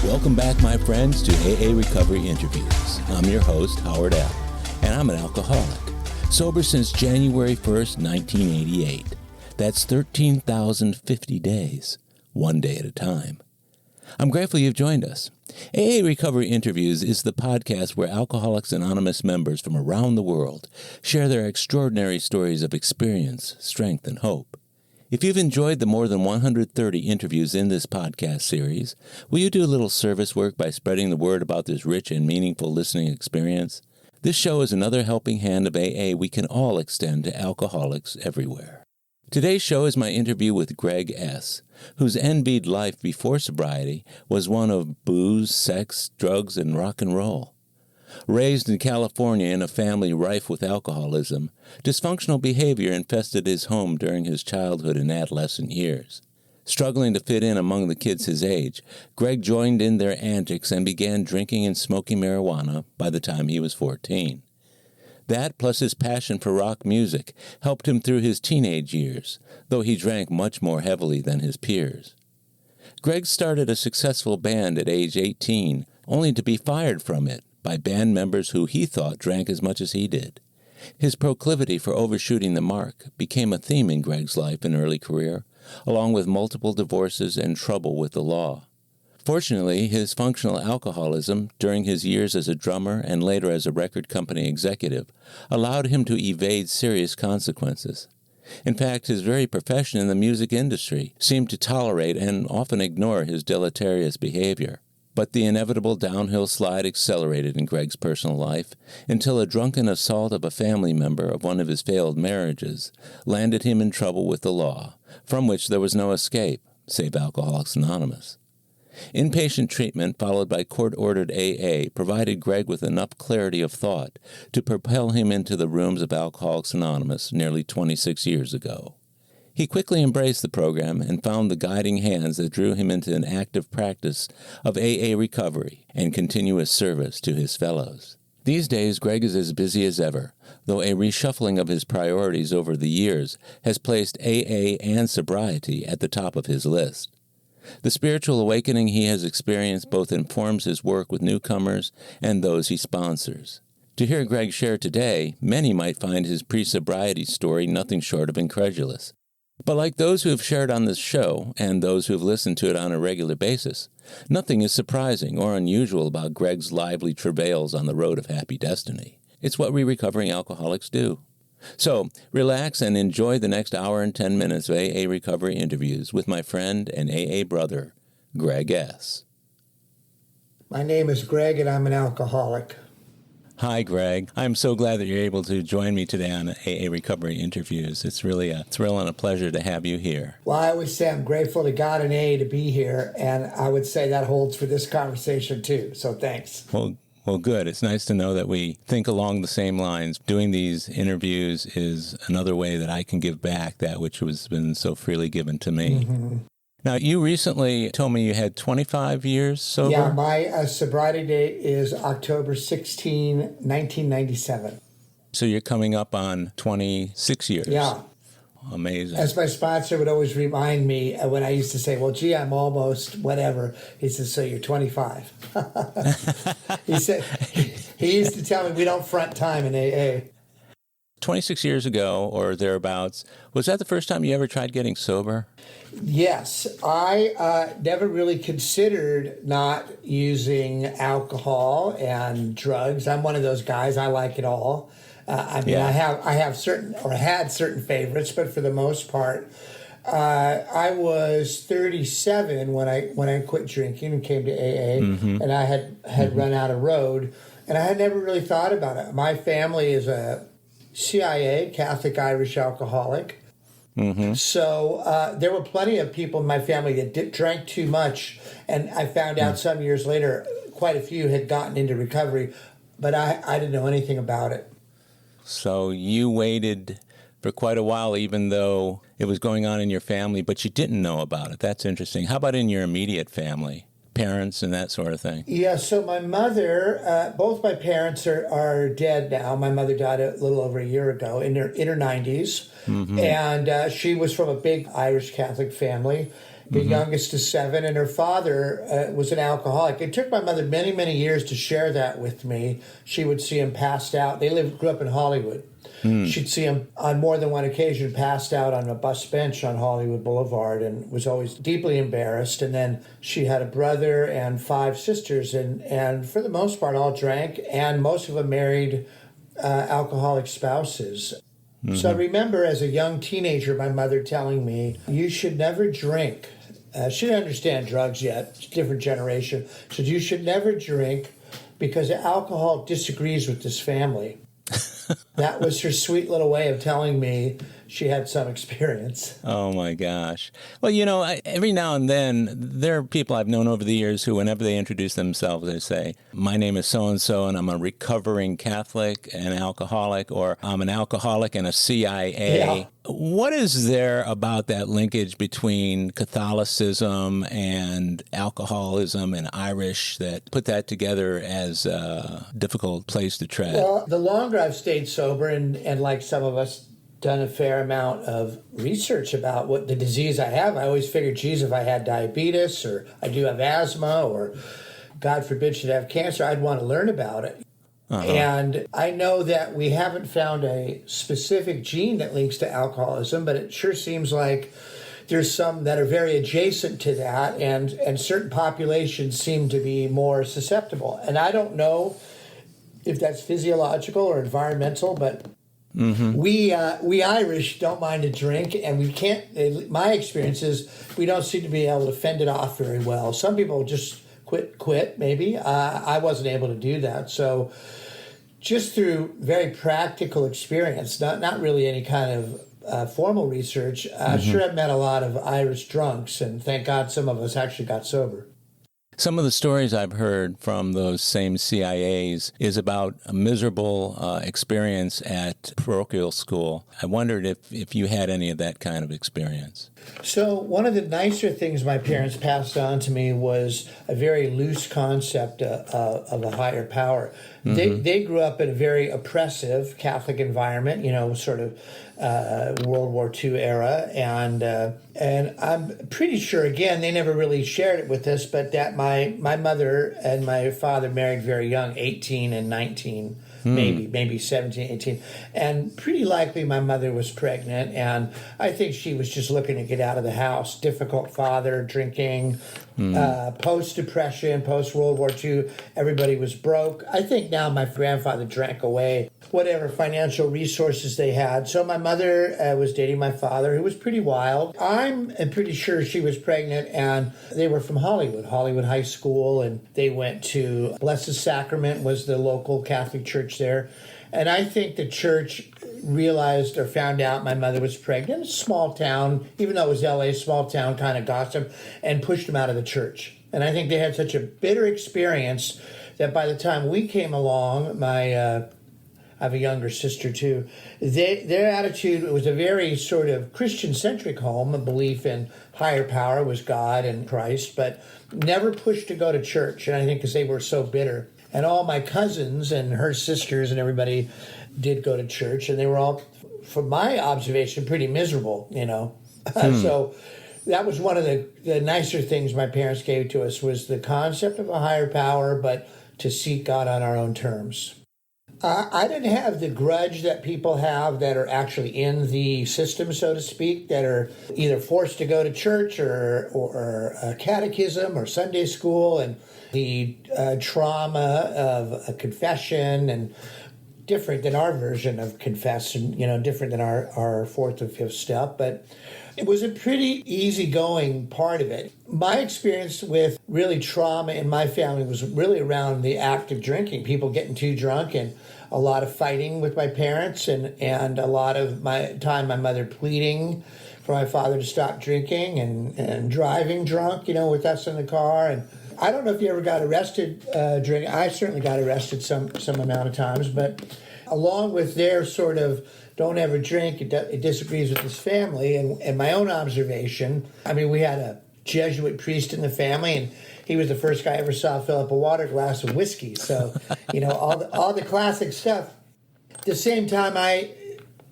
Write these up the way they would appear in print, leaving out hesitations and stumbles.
Welcome back, my friends, to AA Recovery Interviews. I'm your host, Howard L., and I'm an alcoholic. Sober since January 1st, 1988. That's 13,050 days, one day at a time. I'm grateful you've joined us. AA Recovery Interviews is the podcast where Alcoholics Anonymous members from around the world share their extraordinary stories of experience, strength, and hope. If you've enjoyed the more than 130 interviews in this podcast series, will you do a little service work by spreading the word about this rich and meaningful listening experience? This show is another helping hand of AA we can all extend to alcoholics everywhere. Today's show is my interview with Greg S., whose envied life before sobriety was one of booze, sex, drugs, and rock and roll. Raised in California in a family rife with alcoholism, dysfunctional behavior infested his home during his childhood and adolescent years. Struggling to fit in among the kids his age, Greg joined in their antics and began drinking and smoking marijuana by the time he was 14. That, plus his passion for rock music, helped him through his teenage years, though he drank much more heavily than his peers. Greg started a successful band at age 18, only to be fired from it by band members who he thought drank as much as he did. His proclivity for overshooting the mark became a theme in Greg's life and early career, along with multiple divorces and trouble with the law. Fortunately, his functional alcoholism during his years as a drummer and later as a record company executive allowed him to evade serious consequences. In fact, his very profession in the music industry seemed to tolerate and often ignore his deleterious behavior. But the inevitable downhill slide accelerated in Greg's personal life until a drunken assault of a family member of one of his failed marriages landed him in trouble with the law, from which there was no escape, save Alcoholics Anonymous. Inpatient treatment followed by court-ordered AA provided Greg with enough clarity of thought to propel him into the rooms of Alcoholics Anonymous nearly 26 years ago. He quickly embraced the program and found the guiding hands that drew him into an active practice of AA recovery and continuous service to his fellows. These days, Greg is as busy as ever, though a reshuffling of his priorities over the years has placed AA and sobriety at the top of his list. The spiritual awakening he has experienced both informs his work with newcomers and those he sponsors. To hear Greg share today, many might find his pre-sobriety story nothing short of incredulous. But like those who have shared on this show, and those who have listened to it on a regular basis, nothing is surprising or unusual about Greg's lively travails on the road of happy destiny. It's what we recovering alcoholics do. So, relax and enjoy the next hour and 10 minutes of AA recovery interviews with my friend and AA brother, Greg S. My name is Greg, and I'm an alcoholic. Hi, Greg. I'm so glad that you're able to join me today on AA Recovery Interviews. It's really a thrill and a pleasure to have you here. Well, I always say I'm grateful to God and AA to be here, and I would say that holds for this conversation too, so thanks. Well, good. It's nice to know that we think along the same lines. Doing these interviews is another way that I can give back that which has been so freely given to me. Mm-hmm. Now, you recently told me you had 25 years sober? Yeah, my sobriety date is October 16, 1997. So you're coming up on 26 years. Yeah. Amazing. As my sponsor would always remind me when I used to say, well, gee, I'm almost whatever. He says, so you're 25. He used to tell me we don't front time in AA. 26 years ago or thereabouts, was that the first time you ever tried getting sober? Yes. I never really considered not using alcohol and drugs. I'm one of those guys. I like it all. I have certain or had certain favorites, but for the most part, I was 37 when I quit drinking and came to AA, and I had run out of road, and I had never really thought about it. My family is a CIA, Catholic Irish alcoholic. So there were plenty of people in my family that drank too much, and I found out some years later quite a few had gotten into recovery, but I didn't know anything about it. So you waited for quite a while, even though it was going on in your family, but you didn't know about it. That's interesting. How about in your immediate family? Parents and that sort of thing? Yeah, so my mother, both my parents are dead now. My mother died a little over a year ago in her 90s. And she was from a big Irish Catholic family. The youngest is 7, and her father was an alcoholic. It took my mother many, many years to share that with me. She would see him passed out. They grew up in Hollywood. She'd see him on more than one occasion passed out on a bus bench on Hollywood Boulevard and was always deeply embarrassed. And then she had a brother and 5 sisters, and for the most part all drank, and most of them married alcoholic spouses. So I remember as a young teenager my mother telling me, you should never drink. She didn't understand drugs yet. It's a different generation. She said, you should never drink because alcohol disagrees with this family. That was her sweet little way of telling me she had some experience. Oh, my gosh. Well, every now and then, there are people I've known over the years who, whenever they introduce themselves, they say, my name is so-and-so, and I'm a recovering Catholic and alcoholic, or I'm an alcoholic and a CIA. Yeah. What is there about that linkage between Catholicism and alcoholism and Irish that put that together as a difficult place to tread? Well, the longer I've stayed sober, and like some of us, done a fair amount of research about what the disease I have. I always figured, geez, if I had diabetes or I do have asthma or, God forbid, should have cancer, I'd want to learn about it. And I know that we haven't found a specific gene that links to alcoholism, but it sure seems like there's some that are very adjacent to that, and certain populations seem to be more susceptible. And I don't know if that's physiological or environmental, but we Irish don't mind a drink, and we can't. My experience is we don't seem to be able to fend it off very well. Some people just quit. Maybe I wasn't able to do that. So just through very practical experience, not really any kind of formal research. Sure, I've met a lot of Irish drunks, and thank God some of us actually got sober. Some of the stories I've heard from those same CIAs is about a miserable experience at parochial school. I wondered if you had any of that kind of experience. So one of the nicer things my parents passed on to me was a very loose concept of a higher power. They grew up in a very oppressive Catholic environment, sort of World War II era, and I'm pretty sure, again, they never really shared it with us, but that my mother and my father married very young, 18 and 19. Maybe 17, 18. And pretty likely my mother was pregnant, and I think she was just looking to get out of the house. Difficult father, drinking, post-depression, post-World War II, everybody was broke. I think now my grandfather drank away whatever financial resources they had. So my mother was dating my father, who was pretty wild. I'm pretty sure she was pregnant, and they were from Hollywood High School, and they went to Blessed Sacrament, was the local Catholic church there. And I think the church realized or found out my mother was pregnant. A small town, even though it was LA, small town kind of gossip, and pushed them out of the church. And I think they had such a bitter experience that by the time we came along, I have a younger sister too. Their attitude was a very sort of Christian-centric home. A belief in higher power was God and Christ, but never pushed to go to church. And I think because they were so bitter. And all my cousins and her sisters and everybody did go to church, and they were all, from my observation, pretty miserable, So that was one of the nicer things my parents gave to us, was the concept of a higher power, but to seek God on our own terms. I didn't have the grudge that people have that are actually in the system, so to speak, that are either forced to go to church or catechism or Sunday school, and the trauma of a confession, and different than our version of confession, different than our fourth or fifth step. But it was a pretty easygoing part of it. My experience with really trauma in my family was really around the act of drinking, people getting too drunk, and a lot of fighting with my parents, and a lot of my mother pleading for my father to stop drinking and driving drunk, with us in the car. And I don't know if you ever got arrested drinking. I certainly got arrested some amount of times, but along with their sort of don't ever drink, it disagrees with his family. And my own observation, we had a Jesuit priest in the family, and he was the first guy I ever saw fill up a water glass with whiskey. So, all the classic stuff. At the same time,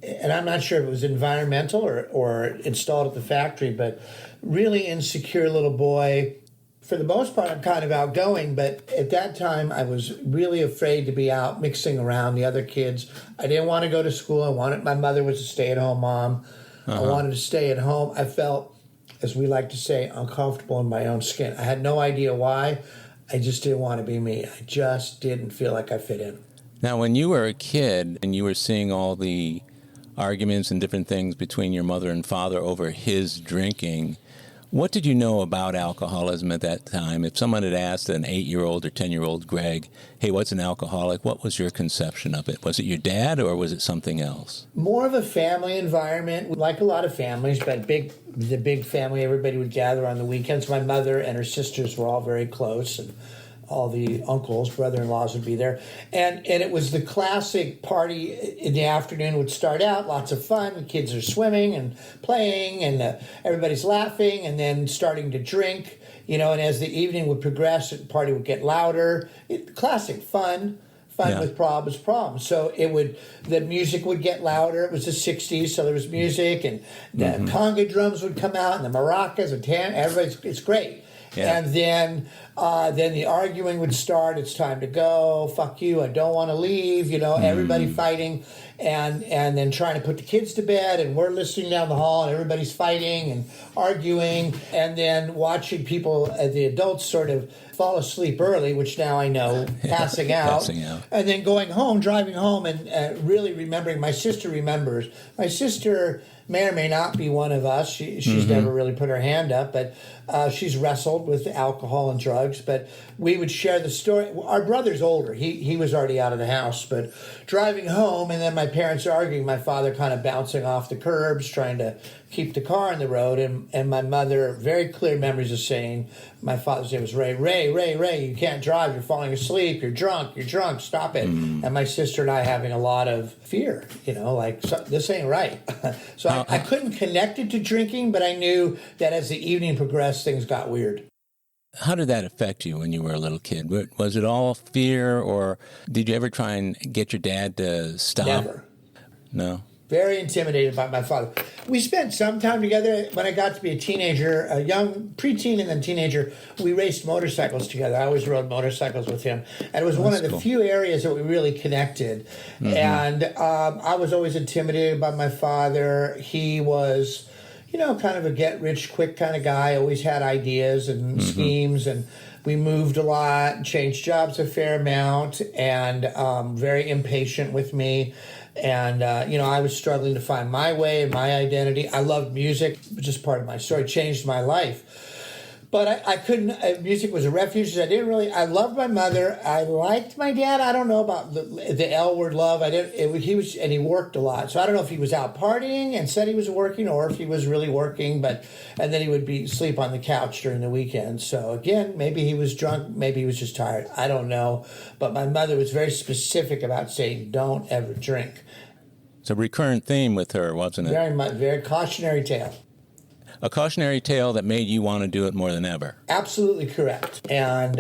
and I'm not sure if it was environmental or installed at the factory, but really insecure little boy. For the most part, I'm kind of outgoing, but at that time, I was really afraid to be out mixing around the other kids. I didn't want to go to school. My mother was a stay-at-home mom. I wanted to stay at home. I felt, as we like to say, uncomfortable in my own skin. I had no idea why. I just didn't want to be me. I just didn't feel like I fit in. Now, when you were a kid and you were seeing all the arguments and different things between your mother and father over his drinking, what did you know about alcoholism at that time? If someone had asked an 8-year-old or 10-year-old Greg, hey, what's an alcoholic? What was your conception of it? Was it your dad or was it something else? More of a family environment, like a lot of families, but the big family, everybody would gather on the weekends. My mother and her sisters were all very close, and all the uncles, brother-in-laws would be there. And it was the classic party in the afternoon would start out, lots of fun. The kids are swimming and playing, and everybody's laughing, and then starting to drink. And as the evening would progress, the party would get louder. Classic fun with problems. So the music would get louder. It was the 60s, so there was music, and the conga drums would come out, and the maracas, and it's great. Yeah. And then the arguing would start. It's time to go. Fuck you. I don't want to leave. Everybody fighting, and then trying to put the kids to bed. And we're listening down the hall, and everybody's fighting and arguing. And then watching people, the adults, sort of fall asleep early, which now I know, passing out. And then going home, driving home, and really remembering. My sister remembers. My sister may or may not be one of us. She's never really put her hand up, but she's wrestled with alcohol and drugs. But we would share the story. Our brother's older. He was already out of the house, but driving home, and then my parents arguing, my father kind of bouncing off the curbs, trying to keep the car on the road, and my mother, very clear memories of saying, my father's name was Ray, you can't drive, you're falling asleep, you're drunk, stop it. And my sister and I having a lot of fear, this ain't right. So I couldn't connect it to drinking, but I knew that as the evening progressed, things got weird. How did that affect you when you were a little kid? Was it all fear, or did you ever try and get your dad to stop? Never. No? Very intimidated by my father. We spent some time together. When I got to be a teenager, a young preteen and then teenager, we raced motorcycles together. I always rode motorcycles with him. And it was one of the few areas that we really connected. And I was always intimidated by my father. He was, kind of a get-rich-quick kind of guy, always had ideas and schemes, and we moved a lot, and changed jobs a fair amount, and very impatient with me. And, I was struggling to find my way and my identity. I loved music, just part of my story, changed my life. But I couldn't, music was a refuge. I loved my mother. I liked my dad. I don't know about the L word love. He worked a lot. So I don't know if he was out partying and said he was working, or if he was really working, and then he would sleep on the couch during the weekend. So again, maybe he was drunk, maybe he was just tired. I don't know. But my mother was very specific about saying, don't ever drink. It's a recurrent theme with her, wasn't it? Very much, very cautionary tale. A cautionary tale that made you want to do it more than ever. Absolutely correct. And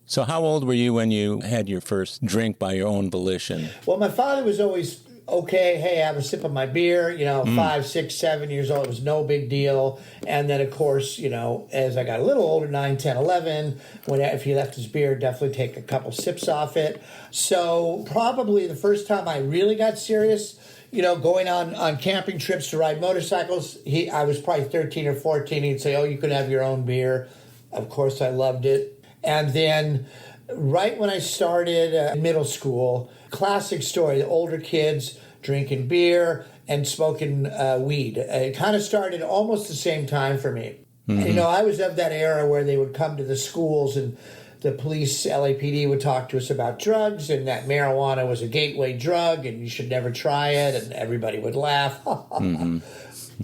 so how old were you when you had your first drink by your own volition? Well, my father was always, okay, hey, have a sip of my beer, 5, 6, 7 years old. It was no big deal. And then, of course, as I got a little older, 9, 10, 11, if he left his beer, definitely take a couple sips off it. So probably the first time I really got serious, going on camping trips to ride motorcycles, I was probably 13 or 14. He'd say, oh, you could have your own beer. Of course, I loved it. And then right when I started middle school, classic story, the older kids drinking beer and smoking weed. It kind of started almost the same time for me. I was of that era where they would come to the schools and the police, LAPD, would talk to us about drugs, and that marijuana was a gateway drug and you should never try it, and everybody would laugh.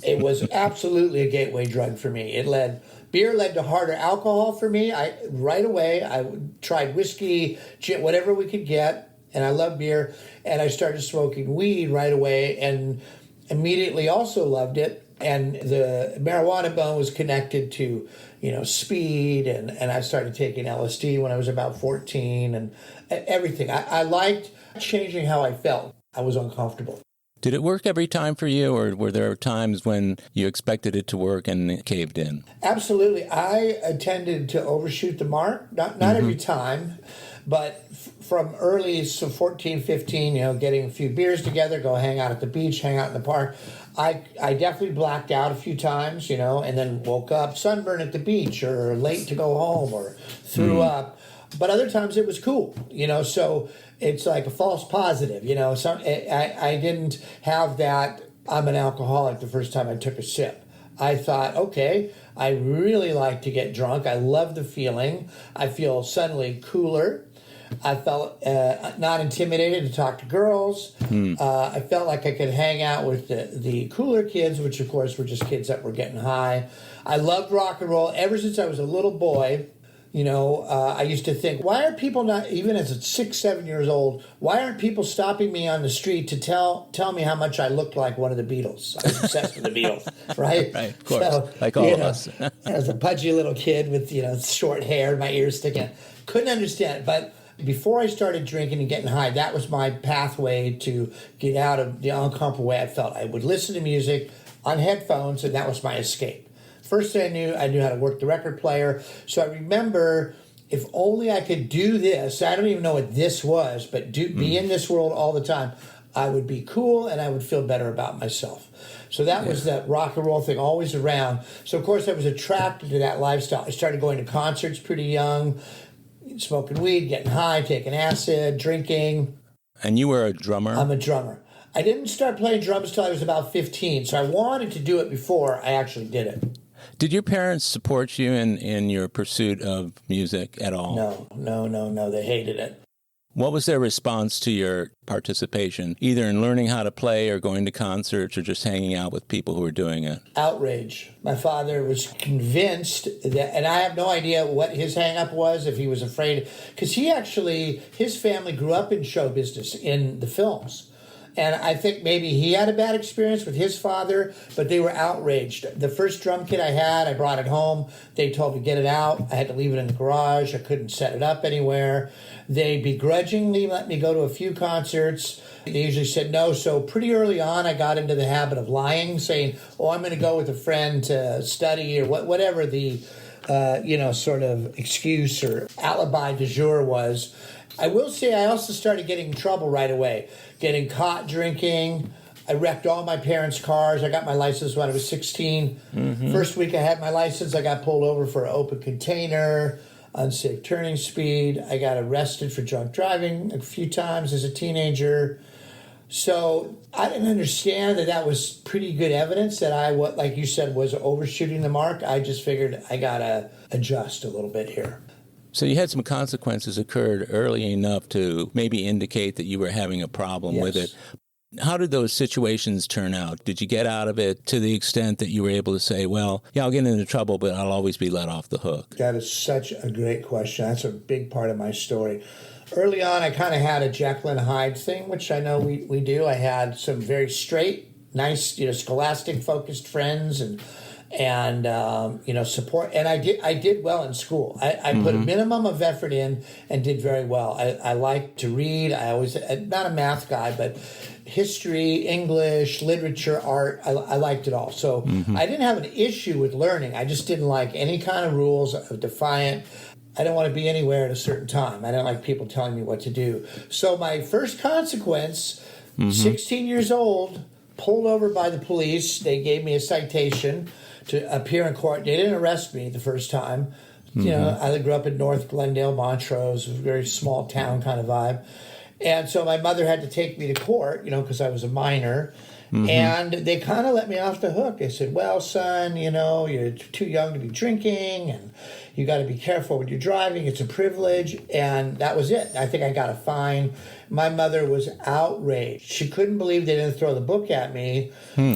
It was absolutely a gateway drug for me. Beer led to harder alcohol for me. Right away, I tried whiskey, gin, whatever we could get, and I love beer. And I started smoking weed right away and immediately also loved it. And the marijuana bone was connected to, speed. And I started taking LSD when I was about 14 and everything. I liked changing how I felt. I was uncomfortable. Did it work every time for you, or were there times when you expected it to work and it caved in? Absolutely. I tended to overshoot the mark, not every time, but from early, so 14, 15, getting a few beers together, go hang out at the beach, hang out in the park. I definitely blacked out a few times, and then woke up sunburned at the beach or late to go home or threw up. But other times it was cool, so it's like a false positive, I didn't have that I'm an alcoholic the first time I took a sip. I thought, okay, I really like to get drunk. I love the feeling. I feel suddenly cooler. I felt not intimidated to talk to girls. I felt like I could hang out with the cooler kids, which of course were just kids that were getting high. I loved rock and roll ever since I was a little boy. I used to think, why are people not, even as 6, 7 years old, why aren't people stopping me on the street to tell me how much I looked like one of the Beatles? I was obsessed with the Beatles, right? Right, of course, so, like all of us. As a pudgy little kid with, short hair, my ears sticking, couldn't understand it. But before I started drinking and getting high, that was my pathway to get out of the uncomfortable way I felt. I would listen to music on headphones, and that was my escape. First thing I knew how to work the record player. So I remember, if only I could do this, I don't even know what this was, but be in this world all the time, I would be cool and I would feel better about myself. So that was that rock and roll thing always around. So of course I was attracted to that lifestyle. I started going to concerts pretty young, smoking weed, getting high, taking acid, drinking. And you were a drummer? I'm a drummer. I didn't start playing drums till I was about 15, so I wanted to do it before I actually did it. Did your parents support you in your pursuit of music at all? No. They hated it. What was their response to your participation, either in learning how to play or going to concerts or just hanging out with people who were doing it? Outrage. My father was convinced that, and I have no idea what his hang-up was, if he was afraid, because his family grew up in show business, in the films. And I think maybe he had a bad experience with his father, but they were outraged. The first drum kit I had, I brought it home. They told me, get it out. I had to leave it in the garage. I couldn't set it up anywhere. They begrudgingly let me go to a few concerts. They usually said no. So pretty early on, I got into the habit of lying, saying, I'm going to go with a friend to study or whatever the, sort of excuse or alibi du jour was. I will say I also started getting in trouble right away, getting caught drinking. I wrecked all my parents' cars. I got my license when I was 16. First week I had my license, I got pulled over for an open container, unsafe turning speed. I got arrested for drunk driving a few times as a teenager. So I didn't understand that was pretty good evidence that I, like you said, was overshooting the mark. I just figured I got to adjust a little bit here. So you had some consequences occurred early enough to maybe indicate that you were having a problem with it. How did those situations turn out? Did you get out of it to the extent that you were able to say, well, yeah, I'll get into trouble, but I'll always be let off the hook? That is such a great question. That's a big part of my story. Early on, I kind of had a Jekyll and Hyde thing, which I know we do. I had some very straight, nice, scholastic-focused friends and support. And I did well in school. I put a minimum of effort in and did very well. I like to read. I always, not a math guy, but history, English, literature, art, I liked it all. So I didn't have an issue with learning. I just didn't like any kind of rules. I was defiant. I didn't want to be anywhere at a certain time. I didn't like people telling me what to do. So my first consequence, 16 years old, pulled over by the police. They gave me a citation to appear in court. They didn't arrest me the first time. I grew up in North Glendale, Montrose, a very small town kind of vibe. And so my mother had to take me to court, because I was a minor. And they kind of let me off the hook. They said, well, son, you're too young to be drinking, and you got to be careful when you're driving. It's a privilege. And that was it. I think I got a fine. My mother was outraged. She couldn't believe they didn't throw the book at me.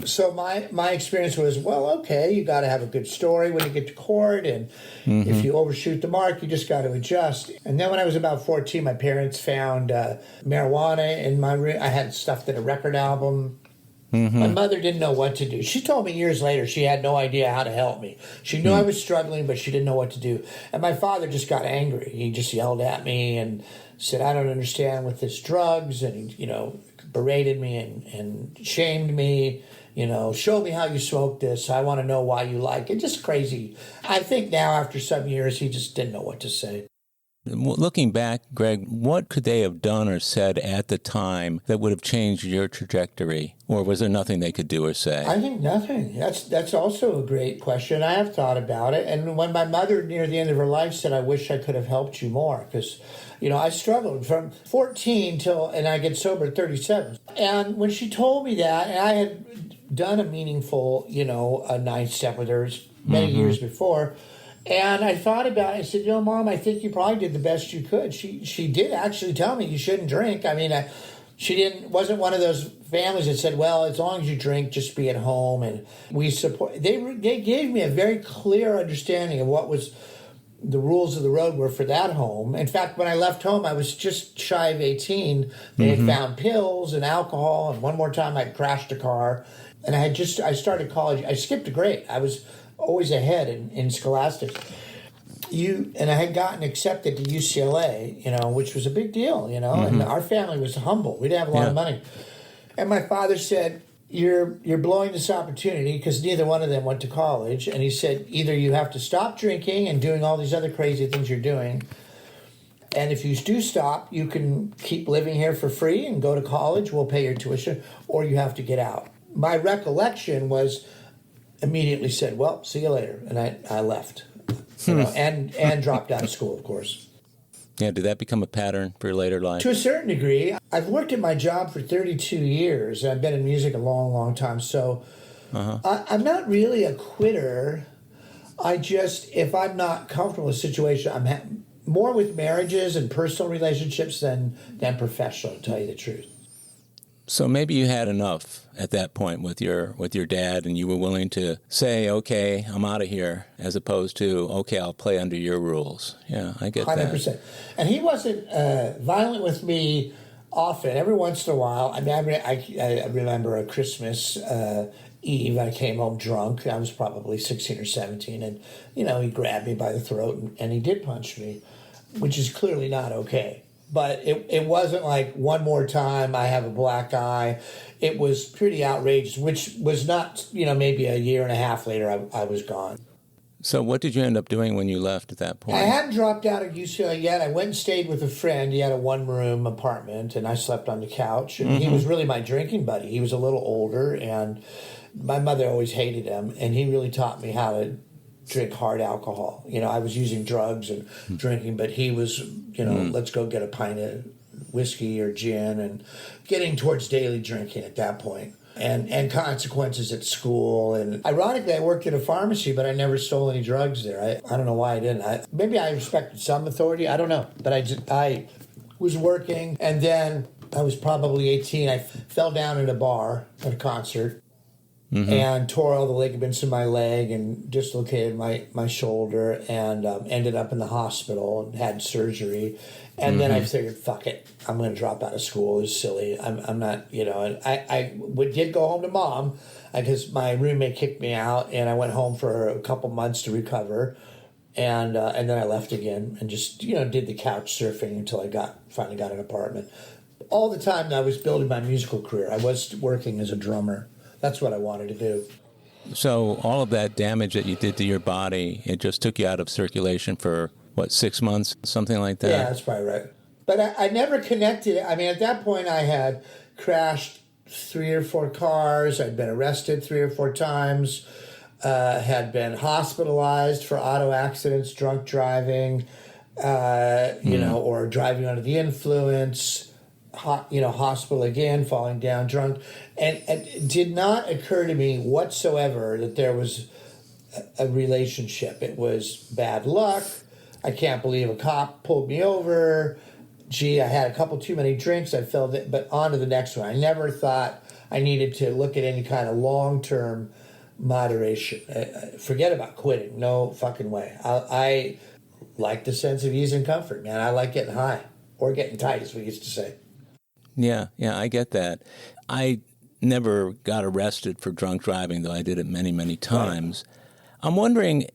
So my experience was, well, okay, you got to have a good story when you get to court. And if you overshoot the mark, you just got to adjust. And then when I was about 14, my parents found marijuana in my room. I had stuffed in a record album. My mother didn't know what to do. She told me years later she had no idea how to help me. She knew I was struggling, but she didn't know what to do. And my father just got angry. He just yelled at me and said, I don't understand with this drugs. And, berated me and shamed me. Show me how you smoke this. I want to know why you like it. Just crazy. I think now, after some years, he just didn't know what to say. Looking back, Greg, what could they have done or said at the time that would have changed your trajectory? Or was there nothing they could do or say? I think nothing. That's also a great question. I have thought about it. And when my mother, near the end of her life, said, I wish I could have helped you more, because I struggled from 14 and I get sober at 37. And when she told me that, and I had done a meaningful, a ninth step with her many years before, and I thought about it. I said, Mom, I think you probably did the best you could. She did actually tell me you shouldn't drink. I mean, she wasn't one of those families that said, well, as long as you drink, just be at home. And we support. They gave me a very clear understanding of what was the rules of the road were for that home. In fact, when I left home, I was just shy of 18. They had found pills and alcohol, and one more time I crashed a car. And I started college. I skipped a grade. I was always ahead in scholastics. And I had gotten accepted to UCLA, which was a big deal, and our family was humble. We didn't have a lot of money. And my father said, you're blowing this opportunity, because neither one of them went to college. And he said, either you have to stop drinking and doing all these other crazy things you're doing, and if you do stop, you can keep living here for free and go to college, we'll pay your tuition, or you have to get out. My recollection was, immediately said, well, see you later. And I left, and dropped out of school, of course. Yeah, did that become a pattern for your later life? To a certain degree. I've worked at my job for 32 years. I've been in music a long, long time. So I'm not really a quitter. If I'm not comfortable with a situation, I'm more with marriages and personal relationships than professional, to tell you the truth. So maybe you had enough at that point with your dad, and you were willing to say, okay, I'm out of here, as opposed to, okay, I'll play under your rules. Yeah, I get 100%. That. And he wasn't violent with me often. Every once in a while, I remember a Christmas Eve, I came home drunk. I was probably 16 or 17, and, he grabbed me by the throat, and he did punch me, which is clearly not okay. But it wasn't like one more time I have a black eye. It was pretty outrageous, which was not, maybe a year and a half later I was gone. So what did you end up doing when you left at that point? I hadn't dropped out of UCLA yet. I went and stayed with a friend. He had a one-room apartment, and I slept on the couch. And he was really my drinking buddy. He was a little older, and my mother always hated him, and he really taught me how to drink hard alcohol. I was using drugs and drinking, but he was, let's go get a pint of whiskey or gin, and getting towards daily drinking at that point. And consequences at school. And ironically, I worked at a pharmacy, but I never stole any drugs there. I don't know why I didn't. Maybe I respected some authority. I don't know. But I was working, and then I was probably 18. I fell down at a bar at a concert. And tore all the ligaments in my leg and dislocated my shoulder, and ended up in the hospital and had surgery. And then I figured, fuck it, I'm going to drop out of school. It's silly. I'm not, And I did go home to Mom, because my roommate kicked me out, and I went home for a couple months to recover. And then I left again and just, did the couch surfing until I finally got an apartment. All the time I was building my musical career, I was working as a drummer. That's what I wanted to do. So all of that damage that you did to your body, it just took you out of circulation for, 6 months, something like that? Yeah, that's probably right. But I never connected. I mean, at that point, I had crashed 3 or 4 cars. I'd been arrested 3 or 4 times, had been hospitalized for auto accidents, drunk driving, or driving under the influence. Hospital again, falling down drunk. And it did not occur to me whatsoever that there was a relationship. It was bad luck. I can't believe a cop pulled me over. Gee, I had a couple too many drinks. I fell, but on to the next one. I never thought I needed to look at any kind of long-term moderation. Forget about quitting. No fucking way. I like the sense of ease and comfort, man. I like getting high, or getting tight, as we used to say. Yeah, I get that. I never got arrested for drunk driving, though I did it many, many times. Right. I'm wondering,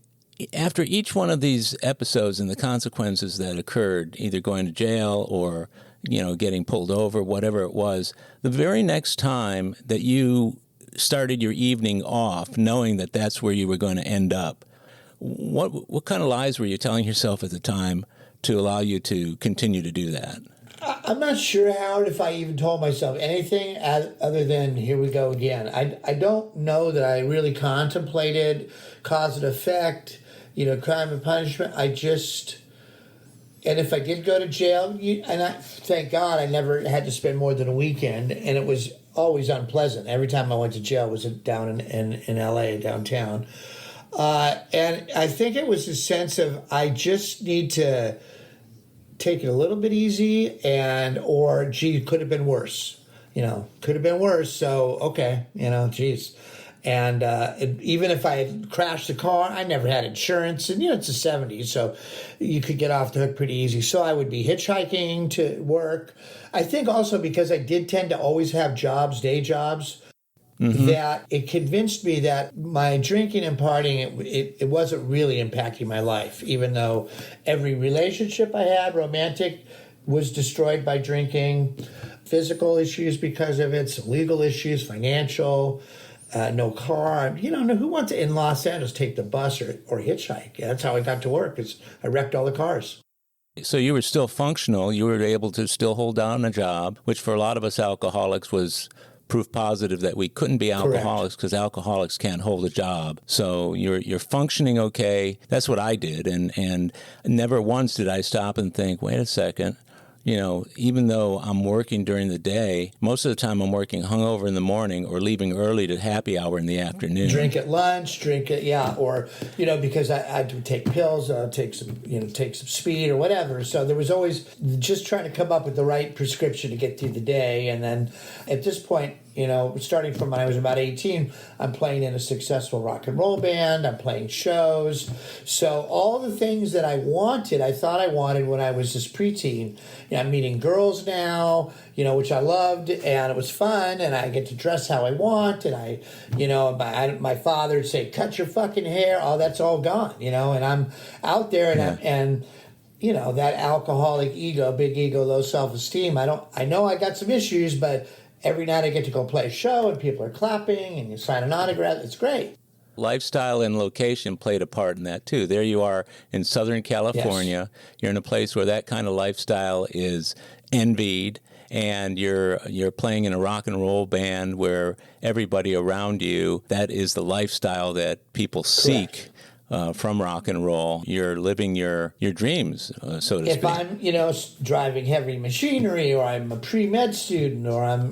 after each one of these episodes and the consequences that occurred, either going to jail or getting pulled over, whatever it was, the very next time that you started your evening off, knowing that that's where you were going to end up, what kind of lies were you telling yourself at the time to allow you to continue to do that? I'm not sure, Howard, if I even told myself anything other than here we go again. I don't know that I really contemplated cause and effect, crime and punishment. And if I did go to jail, thank God I never had to spend more than a weekend, and it was always unpleasant. Every time I went to jail was down in L.A., downtown. And I think it was a sense of I just need to take it a little bit easy, or gee, it could have been worse. Could have been worse. So, okay, geez. And even if I had crashed the car, I never had insurance. And, it's the 70s, so you could get off the hook pretty easy. So I would be hitchhiking to work. I think also because I did tend to always have day jobs, that it convinced me that my drinking and partying, it wasn't really impacting my life, even though every relationship I had, romantic, was destroyed by drinking, physical issues because of it, some legal issues, financial, no car. Who wants to, in Los Angeles, take the bus or hitchhike? That's how I got to work, is I wrecked all the cars. So you were still functional. You were able to still hold down a job, which for a lot of us alcoholics was proof positive that we couldn't be alcoholics because alcoholics can't hold a job. So you're functioning okay. That's what I did, and never once did I stop and think, wait a second. Even though I'm working during the day, most of the time I'm working hungover in the morning or leaving early to happy hour in the afternoon. Drink at lunch, or, because I would take pills, take some speed or whatever. So there was always just trying to come up with the right prescription to get through the day. And then at this point, starting from when I was about 18, I'm playing in a successful rock and roll band. I'm playing shows. So all the things that I thought I wanted when I was this preteen. I'm meeting girls now, which I loved, and it was fun, and I get to dress how I want, and my father would say, cut your fucking hair. Oh, that's all gone, and I'm out there, and that alcoholic ego, big ego, low self-esteem. I know I got some issues, but every night I get to go play a show and people are clapping and you sign an autograph. It's great. Lifestyle and location played a part in that too. There you are in Southern California. Yes. You're in a place where that kind of lifestyle is envied, and you're playing in a rock and roll band where everybody around you, that is the lifestyle that people seek. From rock and roll. You're living your dreams, so to speak. If I'm, driving heavy machinery, or I'm a pre-med student, or I'm,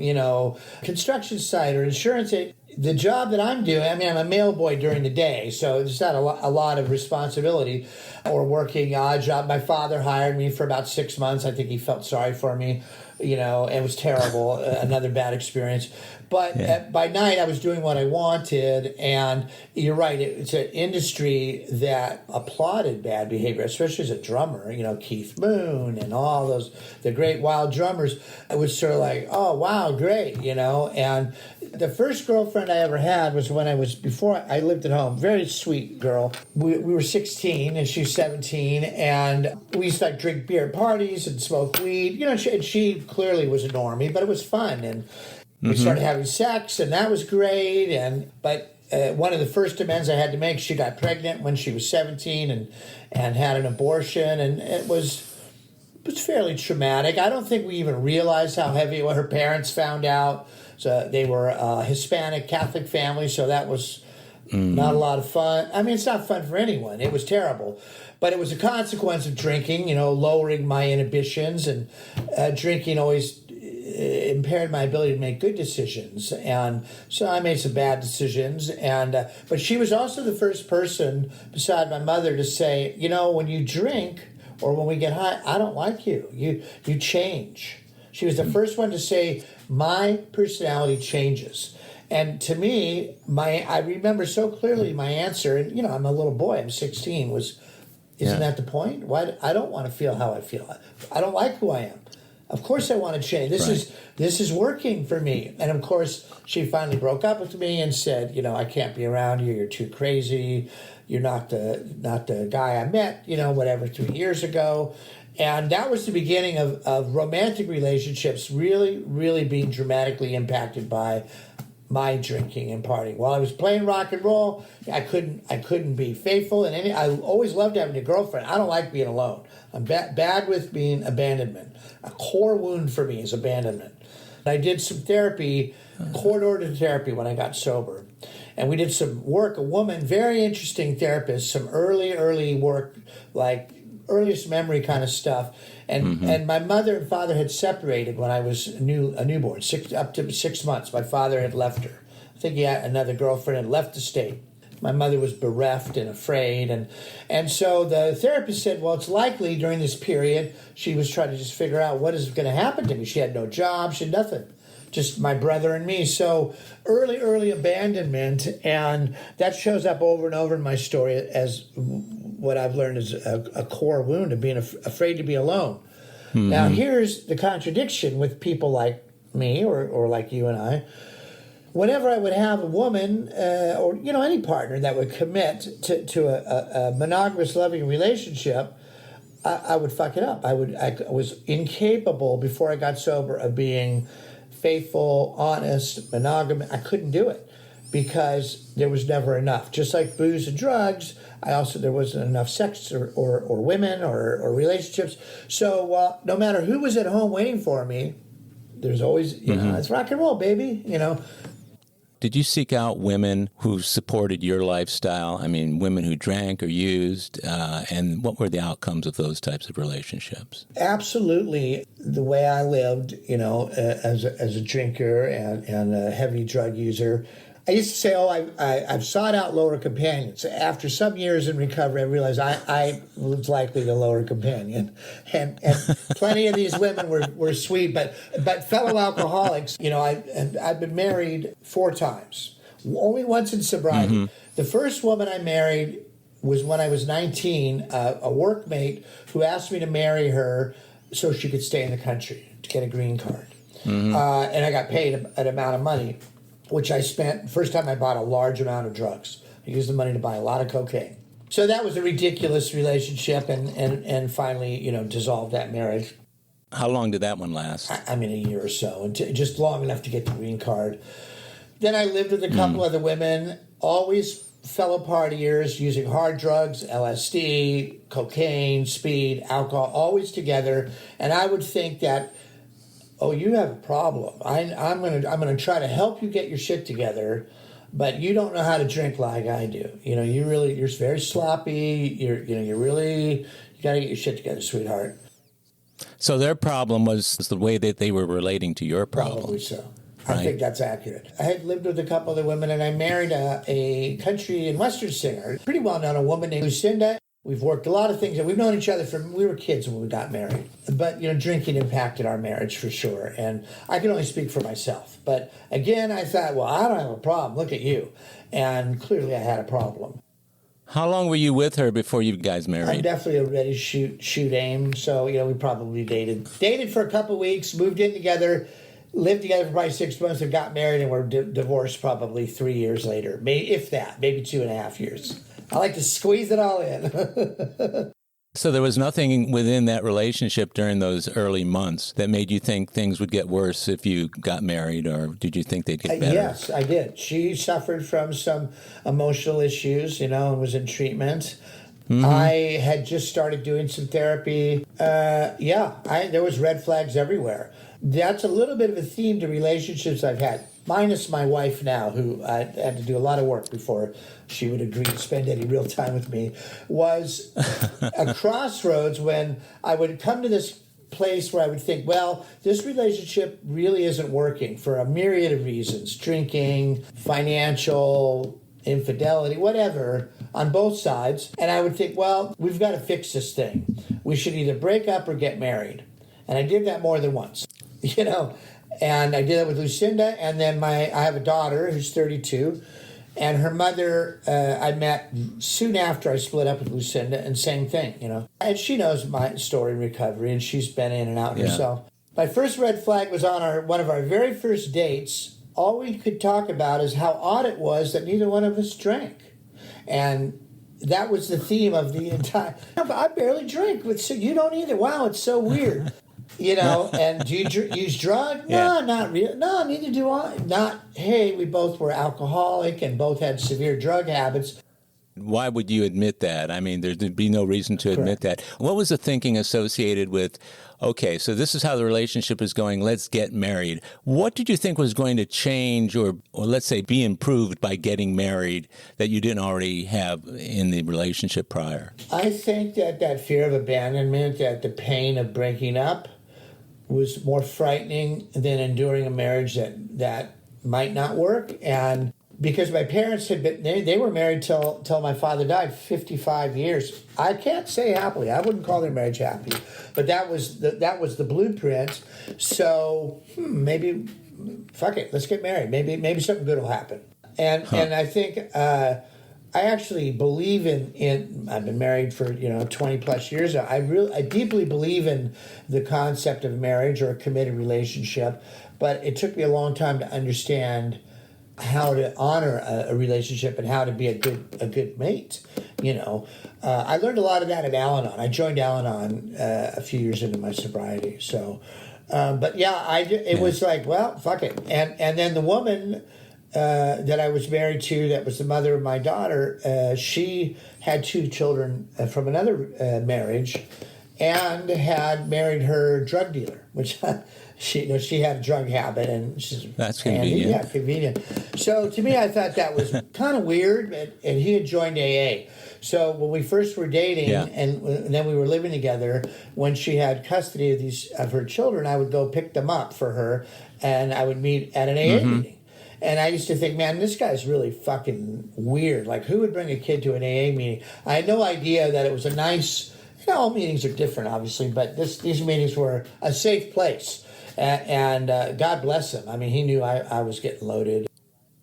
construction site or insurance, the job that I'm doing, I'm a mail boy during the day, so there's not a lot of responsibility, or working odd job. My father hired me for about 6 months. I think he felt sorry for me. It was terrible, another bad experience. But by night, I was doing what I wanted, and you're right, it's an industry that applauded bad behavior, especially as a drummer, Keith Moon and all those, the great wild drummers. It was sort of like, oh, wow, great, and the first girlfriend I ever had was before I lived at home, very sweet girl. We were 16 and she was 17, and we used to drink beer at parties and smoke weed, she clearly was a normie, but it was fun, and we started having sex, and that was great. But one of the first amends I had to make, she got pregnant when she was 17 and had an abortion, and it was fairly traumatic. I don't think we even realized how heavy her parents found out. So they were a Hispanic Catholic family, so that was not a lot of fun. It's not fun for anyone. It was terrible. But it was a consequence of drinking, lowering my inhibitions, and drinking always impaired my ability to make good decisions, and so I made some bad decisions. And but she was also the first person beside my mother to say, when you drink or when we get high, I don't like you. You change. She was the first one to say, my personality changes. And to me, I remember so clearly my answer, and I'm a little boy, I'm 16, was, isn't that the point? Why I don't want to feel how I feel. I don't like who I am. Of course I want to change. This is working for me. And of course, she finally broke up with me and said, I can't be around you. You're too crazy. you're not the guy I met, 3 years ago. And that was the beginning of romantic relationships really, really being dramatically impacted by my drinking and partying. While I was playing rock and roll, I couldn't be faithful in any. I always loved having a girlfriend. I don't like being alone. I'm bad with being abandonment. A core wound for me is abandonment. I did some therapy, court-ordered therapy when I got sober. And we did some work, a woman, very interesting therapist, some early work, like earliest memory kind of stuff. And my mother and father had separated when I was a newborn, up to 6 months. My father had left her. I think he had another girlfriend and left the state. My mother was bereft and afraid. And so the therapist said, well, it's likely during this period she was trying to just figure out what is going to happen to me. She had no job. She had nothing. Just my brother and me. So early abandonment. And that shows up over and over in my story as what I've learned is a core wound of being afraid to be alone. Mm-hmm. Now, here's the contradiction with people like me or like you and I. Whenever I would have a woman or any partner that would commit to a monogamous loving relationship, I would fuck it up. I was incapable before I got sober of being faithful, honest, monogamous. I couldn't do it because there was never enough. Just like booze and drugs, there wasn't enough sex or women or relationships. So no matter who was at home waiting for me, there's always, it's rock and roll, baby, Did you seek out women who supported your lifestyle? I mean, women who drank or used, and what were the outcomes of those types of relationships? Absolutely. The way I lived, as a drinker and a heavy drug user, I used to say, I've sought out lower companions. After some years in recovery, I realized I was likely the lower companion. And plenty of these women were sweet, but fellow alcoholics, I've been married 4 times, only once in sobriety. Mm-hmm. The first woman I married was when I was 19, a workmate who asked me to marry her so she could stay in the country to get a green card. Mm-hmm. And I got paid an amount of money, which I spent, first time I bought a large amount of drugs. I used the money to buy a lot of cocaine. So that was a ridiculous relationship and finally, dissolved that marriage. How long did that one last? A year or so, and just long enough to get the green card. Then I lived with a couple other women, always fellow partiers, using hard drugs, LSD, cocaine, speed, alcohol, always together. And I would think that, oh, you have a problem. I'm gonna try to help you get your shit together, but you don't know how to drink like I do. You're very sloppy. You got to get your shit together, sweetheart. So their problem was the way that they were relating to your problem. Probably so. Right? I think that's accurate. I had lived with a couple other women, and I married a country and western singer, pretty well known, a woman named Lucinda. We've worked a lot of things, and we've known each other we were kids when we got married. But, drinking impacted our marriage for sure, and I can only speak for myself. But again, I thought, well, I don't have a problem. Look at you. And clearly I had a problem. How long were you with her before you guys married? I'm definitely a ready shoot aim, so, we probably dated. Dated for a couple of weeks, moved in together, lived together for probably 6 months, and got married, and were divorced probably 3 years later. Maybe 2.5 years. I like to squeeze it all in. So there was nothing within that relationship during those early months that made you think things would get worse if you got married, or did you think they'd get better? Yes, I did. She suffered from some emotional issues, and was in treatment. Mm-hmm. I had just started doing some therapy. There was red flags everywhere. That's a little bit of a theme to relationships I've had, minus my wife now, who I had to do a lot of work before she would agree to spend any real time with me, was a crossroads when I would come to this place where I would think, well, this relationship really isn't working for a myriad of reasons, drinking, financial, infidelity, whatever, on both sides. And I would think, well, we've got to fix this thing. We should either break up or get married. And I did that more than once, and I did that with Lucinda. And then I have a daughter who's 32, and her mother I met soon after I split up with Lucinda, and same thing, And she knows my story in recovery, and she's been in and out herself. My first red flag was on one of our very first dates. All we could talk about is how odd it was that neither one of us drank. And that was the theme of the entire. I barely drink, but so you don't either. Wow, it's so weird. And do you use drugs? No, not really. No, neither do I. Not, hey, we both were alcoholic and both had severe drug habits. Why would you admit that? I mean, there'd be no reason to admit that. What was the thinking associated with, okay, so this is how the relationship is going, let's get married. What did you think was going to change or let's say be improved by getting married that you didn't already have in the relationship prior? I think that fear of abandonment, that the pain of breaking up was more frightening than enduring a marriage that might not work. And because my parents had been, they were married till my father died, 55 years. I can't say happily. I wouldn't call their marriage happy, but that was the blueprint. So maybe, fuck it, let's get married. Maybe something good will happen. And I think I actually believe in. I've been married for 20 plus years now. I deeply believe in the concept of marriage or a committed relationship, but it took me a long time to understand how to honor a relationship and how to be a good mate. I learned a lot of that at Al-Anon. I joined Al-Anon a few years into my sobriety. So, but yeah, it was like, well, fuck it. And then the woman that I was married to, that was the mother of my daughter, she had 2 children from another marriage, and had married her drug dealer, which she had a drug habit, and she's that's handy. convenient. Yeah, convenient. So to me, I thought that was kind of weird, and he had joined AA. So when we first were dating, and then we were living together, when she had custody of her children, I would go pick them up for her, and I would meet at an AA meeting. And I used to think, man, this guy's really fucking weird. Like, who would bring a kid to an AA meeting? I had no idea that it was a nice. All meetings are different, obviously, but these meetings were a safe place. And God bless him. I mean, he knew I was getting loaded.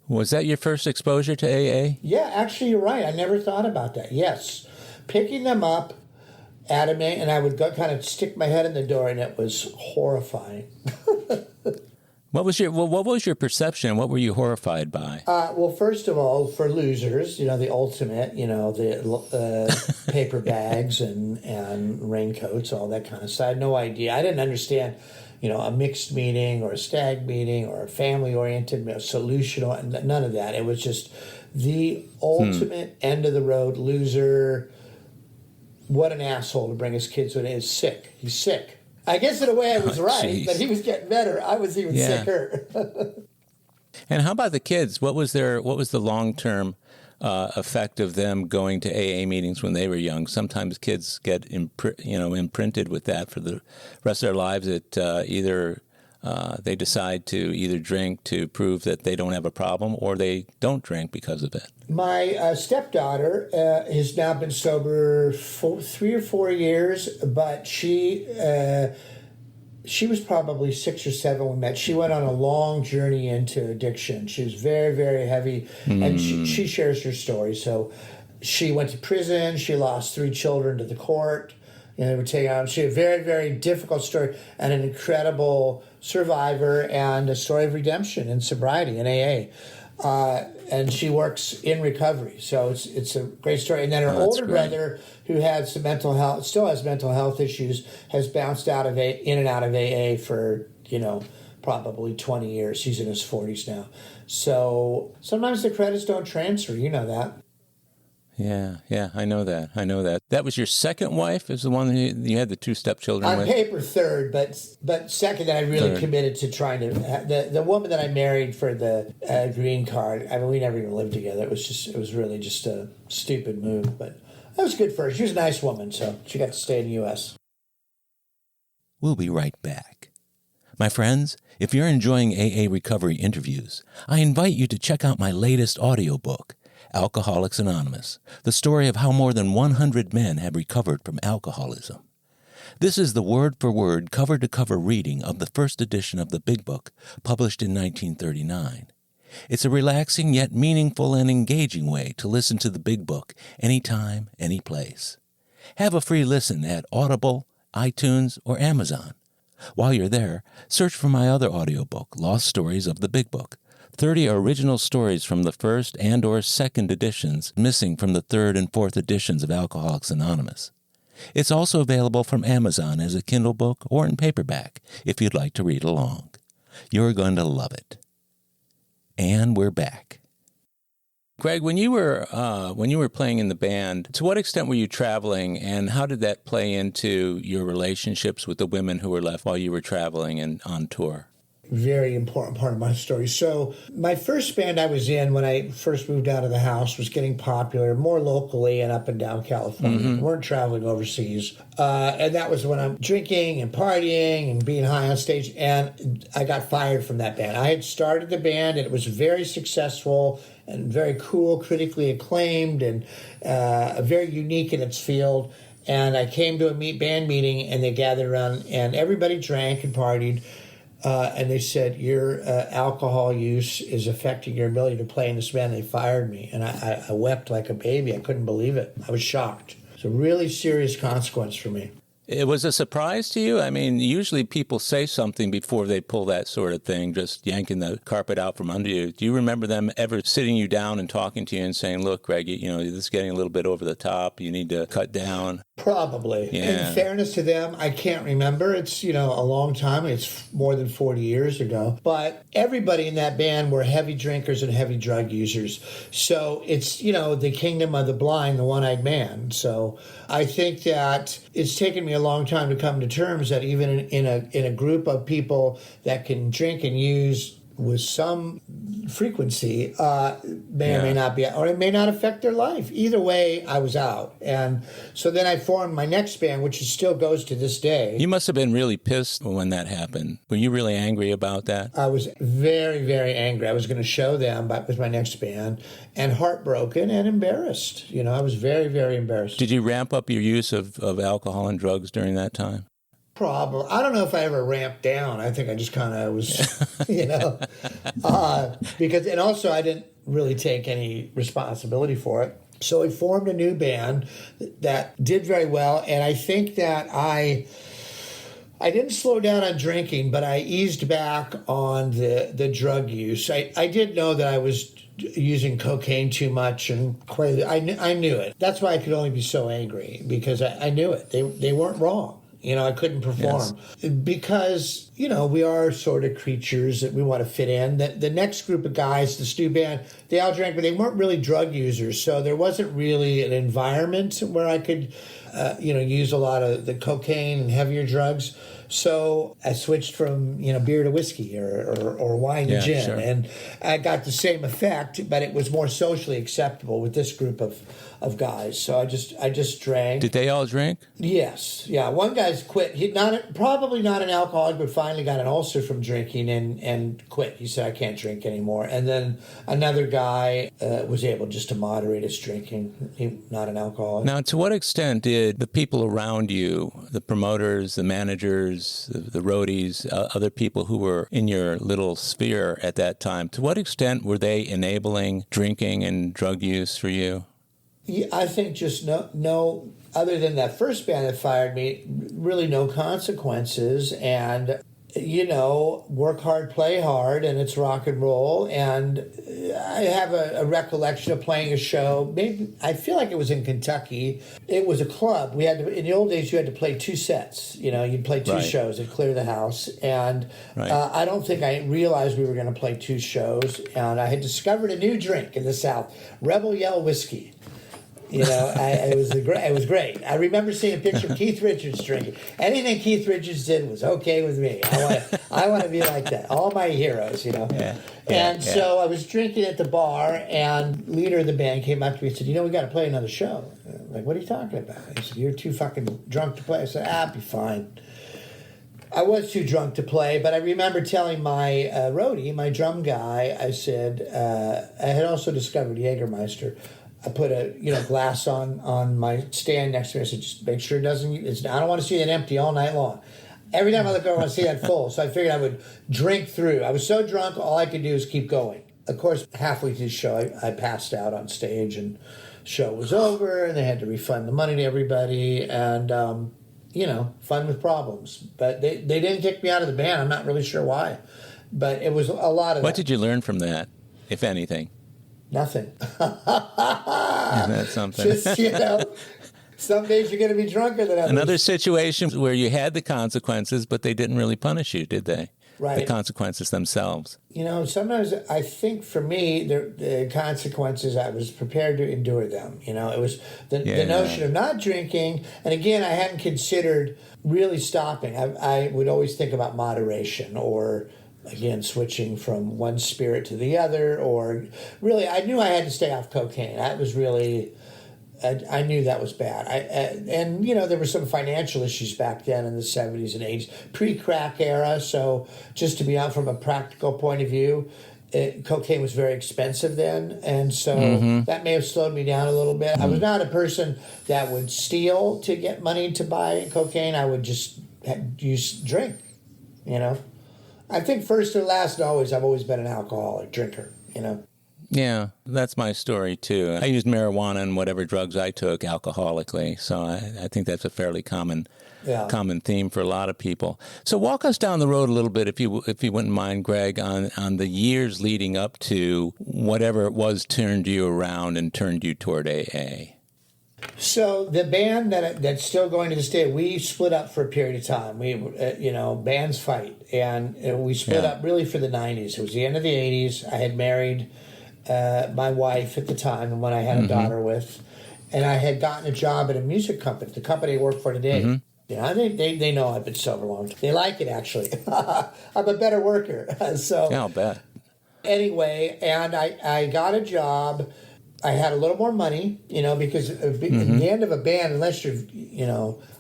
Was that your first exposure to AA? Yeah, actually, you're right. I never thought about that. Yes. Picking them up at a and I would go kind of stick my head in the door, and it was horrifying. What was your perception? What were you horrified by? Well, first of all, for losers, the ultimate, the paper bags and raincoats, all that kind of stuff. I had no idea. I didn't understand, a mixed meeting or a stag meeting or a family-oriented solution, none of that. It was just the ultimate end-of-the-road loser. What an asshole to bring his kids when he's sick. He's sick. I guess in a way I was right, but he was getting better. I was even sicker. And how about the kids? What was the long-term effect of them going to AA meetings when they were young? Sometimes kids get imprinted with that for the rest of their lives. That either they decide to either drink to prove that they don't have a problem, or they don't drink because of it. My stepdaughter has now been sober 3 or 4 years, but she was probably 6 or 7 when we met. She went on a long journey into addiction. She was very, very heavy, and she shares her story. So she went to prison. She lost 3 children to the court. They were taken out. She had a very, very difficult story and an incredible survivor and a story of redemption and sobriety in AA. And she works in recovery, so it's a great story. And then her older brother, who had some still has mental health issues, has bounced in and out of AA for probably 20 years. He's in his 40s now. So sometimes the credits don't transfer. You know that. Yeah, I know that. That was your second wife? Is the one that you had the 2 stepchildren with? On paper, third, but second, I really committed to trying to. The woman that I married for the green card, I mean, we never even lived together. It was really just a stupid move, but that was good for her. She was a nice woman, so she got to stay in the U.S. We'll be right back. My friends, if you're enjoying AA Recovery interviews, I invite you to check out my latest audiobook, Alcoholics Anonymous, the story of how more than 100 men have recovered from alcoholism. This is the word-for-word, cover-to-cover reading of the first edition of the Big Book, published in 1939. It's a relaxing yet meaningful and engaging way to listen to the Big Book anytime, any place. Have a free listen at Audible, iTunes, or Amazon. While you're there, search for my other audiobook, Lost Stories of the Big Book, 30 original stories from the first and or second editions missing from the third and fourth editions of Alcoholics Anonymous. It's also available from Amazon as a Kindle book or in paperback if you'd like to read along. You're going to love it. And we're back. Greg, when you were playing in the band, to what extent were you traveling, and how did that play into your relationships with the women who were left while you were traveling and on tour? Very important part of my story. So my first band I was in when I first moved out of the house was getting popular more locally and up and down California. We weren't traveling overseas. And that was when I'm drinking and partying and being high on stage. And I got fired from that band. I had started the band and it was very successful and very cool, critically acclaimed, and very unique in its field. And I came to a band meeting and they gathered around and everybody drank and partied. And they said, your alcohol use is affecting your ability to play in this band. They fired me. And I wept like a baby. I couldn't believe it. I was shocked. It's a really serious consequence for me. It was a surprise to you? I mean, usually people say something before they pull that sort of thing, just yanking the carpet out from under you. Do you remember them ever sitting you down and talking to you and saying, look, Greg, this is getting a little bit over the top. You need to cut down? Probably. Yeah. In fairness to them, I can't remember. It's, a long time. It's more than 40 years ago. But everybody in that band were heavy drinkers and heavy drug users. So it's, the kingdom of the blind, the one-eyed man. So I think that it's taken me a long time to come to terms that even in a group of people that can drink and use with some frequency may or may not be, or it may not affect their life. Either way, I was out. And so then I formed my next band, which still goes to this day. You must have been really pissed when that happened. Were you really angry about that? I was very, very angry. I was going to show them with my next band, and heartbroken and embarrassed. I was very, very embarrassed. Did you ramp up your use of alcohol and drugs during that time? Probably. I don't know if I ever ramped down. I think I just kind of was, because, and also I didn't really take any responsibility for it. So I formed a new band that did very well. And I think that I didn't slow down on drinking, but I eased back on the drug use. I did know that I was using cocaine too much and crazy. I knew it. That's why I could only be so angry, because I knew it. They weren't wrong. I couldn't perform because, we are sort of creatures that we want to fit in. The next group of guys, the Stu band, they all drank, but they weren't really drug users. So there wasn't really an environment where I could, use a lot of the cocaine and heavier drugs. So I switched from, beer to whiskey or wine to gin. Sure. And I got the same effect, but it was more socially acceptable with this group of guys. So I just drank. Did they all drink? Yes. Yeah. One guy's quit. He probably not an alcoholic, but finally got an ulcer from drinking and quit. He said, I can't drink anymore. And then another guy was able just to moderate his drinking. He not an alcoholic. Now, to what extent did the people around you, the promoters, the managers, the roadies, other people who were in your little sphere at that time, to what extent were they enabling drinking and drug use for you? Yeah, I think just no, other than that first band that fired me, really no consequences. And, work hard, play hard, and it's rock and roll. And I have a recollection of playing a show. Maybe I feel like it was in Kentucky. It was a club. We had to, in the old days, you had to play two sets. You'd play two shows and clear the house. And I don't think I realized we were going to play two shows. And I had discovered a new drink in the South, Rebel Yell whiskey. It was great. I remember seeing a picture of Keith Richards drinking. Anything Keith Richards did was okay with me. I want to be like that. All my heroes, So I was drinking at the bar, and leader of the band came up to me and said, we got to play another show. I'm like, what are you talking about? He said, you're too fucking drunk to play. I said, I'll be fine. I was too drunk to play, but I remember telling my roadie, my drum guy, I said, I had also discovered Jägermeister. I put a glass on my stand next to me. I said, just make sure it doesn't. I don't want to see that empty all night long. Every time I look over, I want to see that full. So I figured I would drink through. I was so drunk, all I could do is keep going. Of course, halfway through the show, I passed out on stage, and the show was over, and they had to refund the money to everybody, and fun with problems. But they didn't kick me out of the band. I'm not really sure why. But it was a lot of What did you learn from that, if anything? Nothing. Isn't that something? Just, some days you're going to be drunker than others. Another situation where you had the consequences, but they didn't really punish you, did they? Right. The consequences themselves. Sometimes I think for me, the consequences, I was prepared to endure them. It was the notion of not drinking. And again, I hadn't considered really stopping. I would always think about moderation or, again, switching from one spirit to the other. Or really, I knew I had to stay off cocaine. That was really... I knew that was bad. And there were some financial issues back then in the 70s and 80s, pre-crack era. So just to be out from a practical point of view, cocaine was very expensive then. And so that may have slowed me down a little bit. I was not a person that would steal to get money to buy cocaine. I would just drink, I think first or last, I've always been an alcoholic drinker, Yeah, that's my story, too. I used marijuana and whatever drugs I took alcoholically, so I think that's a fairly common theme for a lot of people. So walk us down the road a little bit, if you wouldn't mind, Greg, on the years leading up to whatever it was turned you around and turned you toward AA. So the band that's still going to this day, we split up for a period of time. We, bands fight, and we split up really for the 90s. It was the end of the 80s. I had married my wife at the time, and when I had a daughter with, and I had gotten a job at a music company, the company I work for today. They know I've been sober long. They like it, actually. I'm a better worker. So yeah, I'll bet. Anyway, and I got a job. I had a little more money, because at the end of a band, unless you're,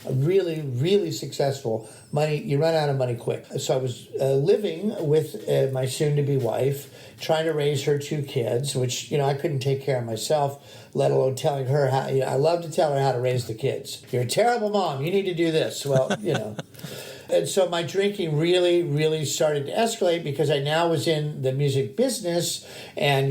a really, really successful, you run out of money quick. So I was living with my soon-to-be wife, trying to raise her 2 kids, which, I couldn't take care of myself, let alone telling her how, I love to tell her how to raise the kids. You're a terrible mom. You need to do this. Well, And so my drinking really, really started to escalate because I now was in the music business and,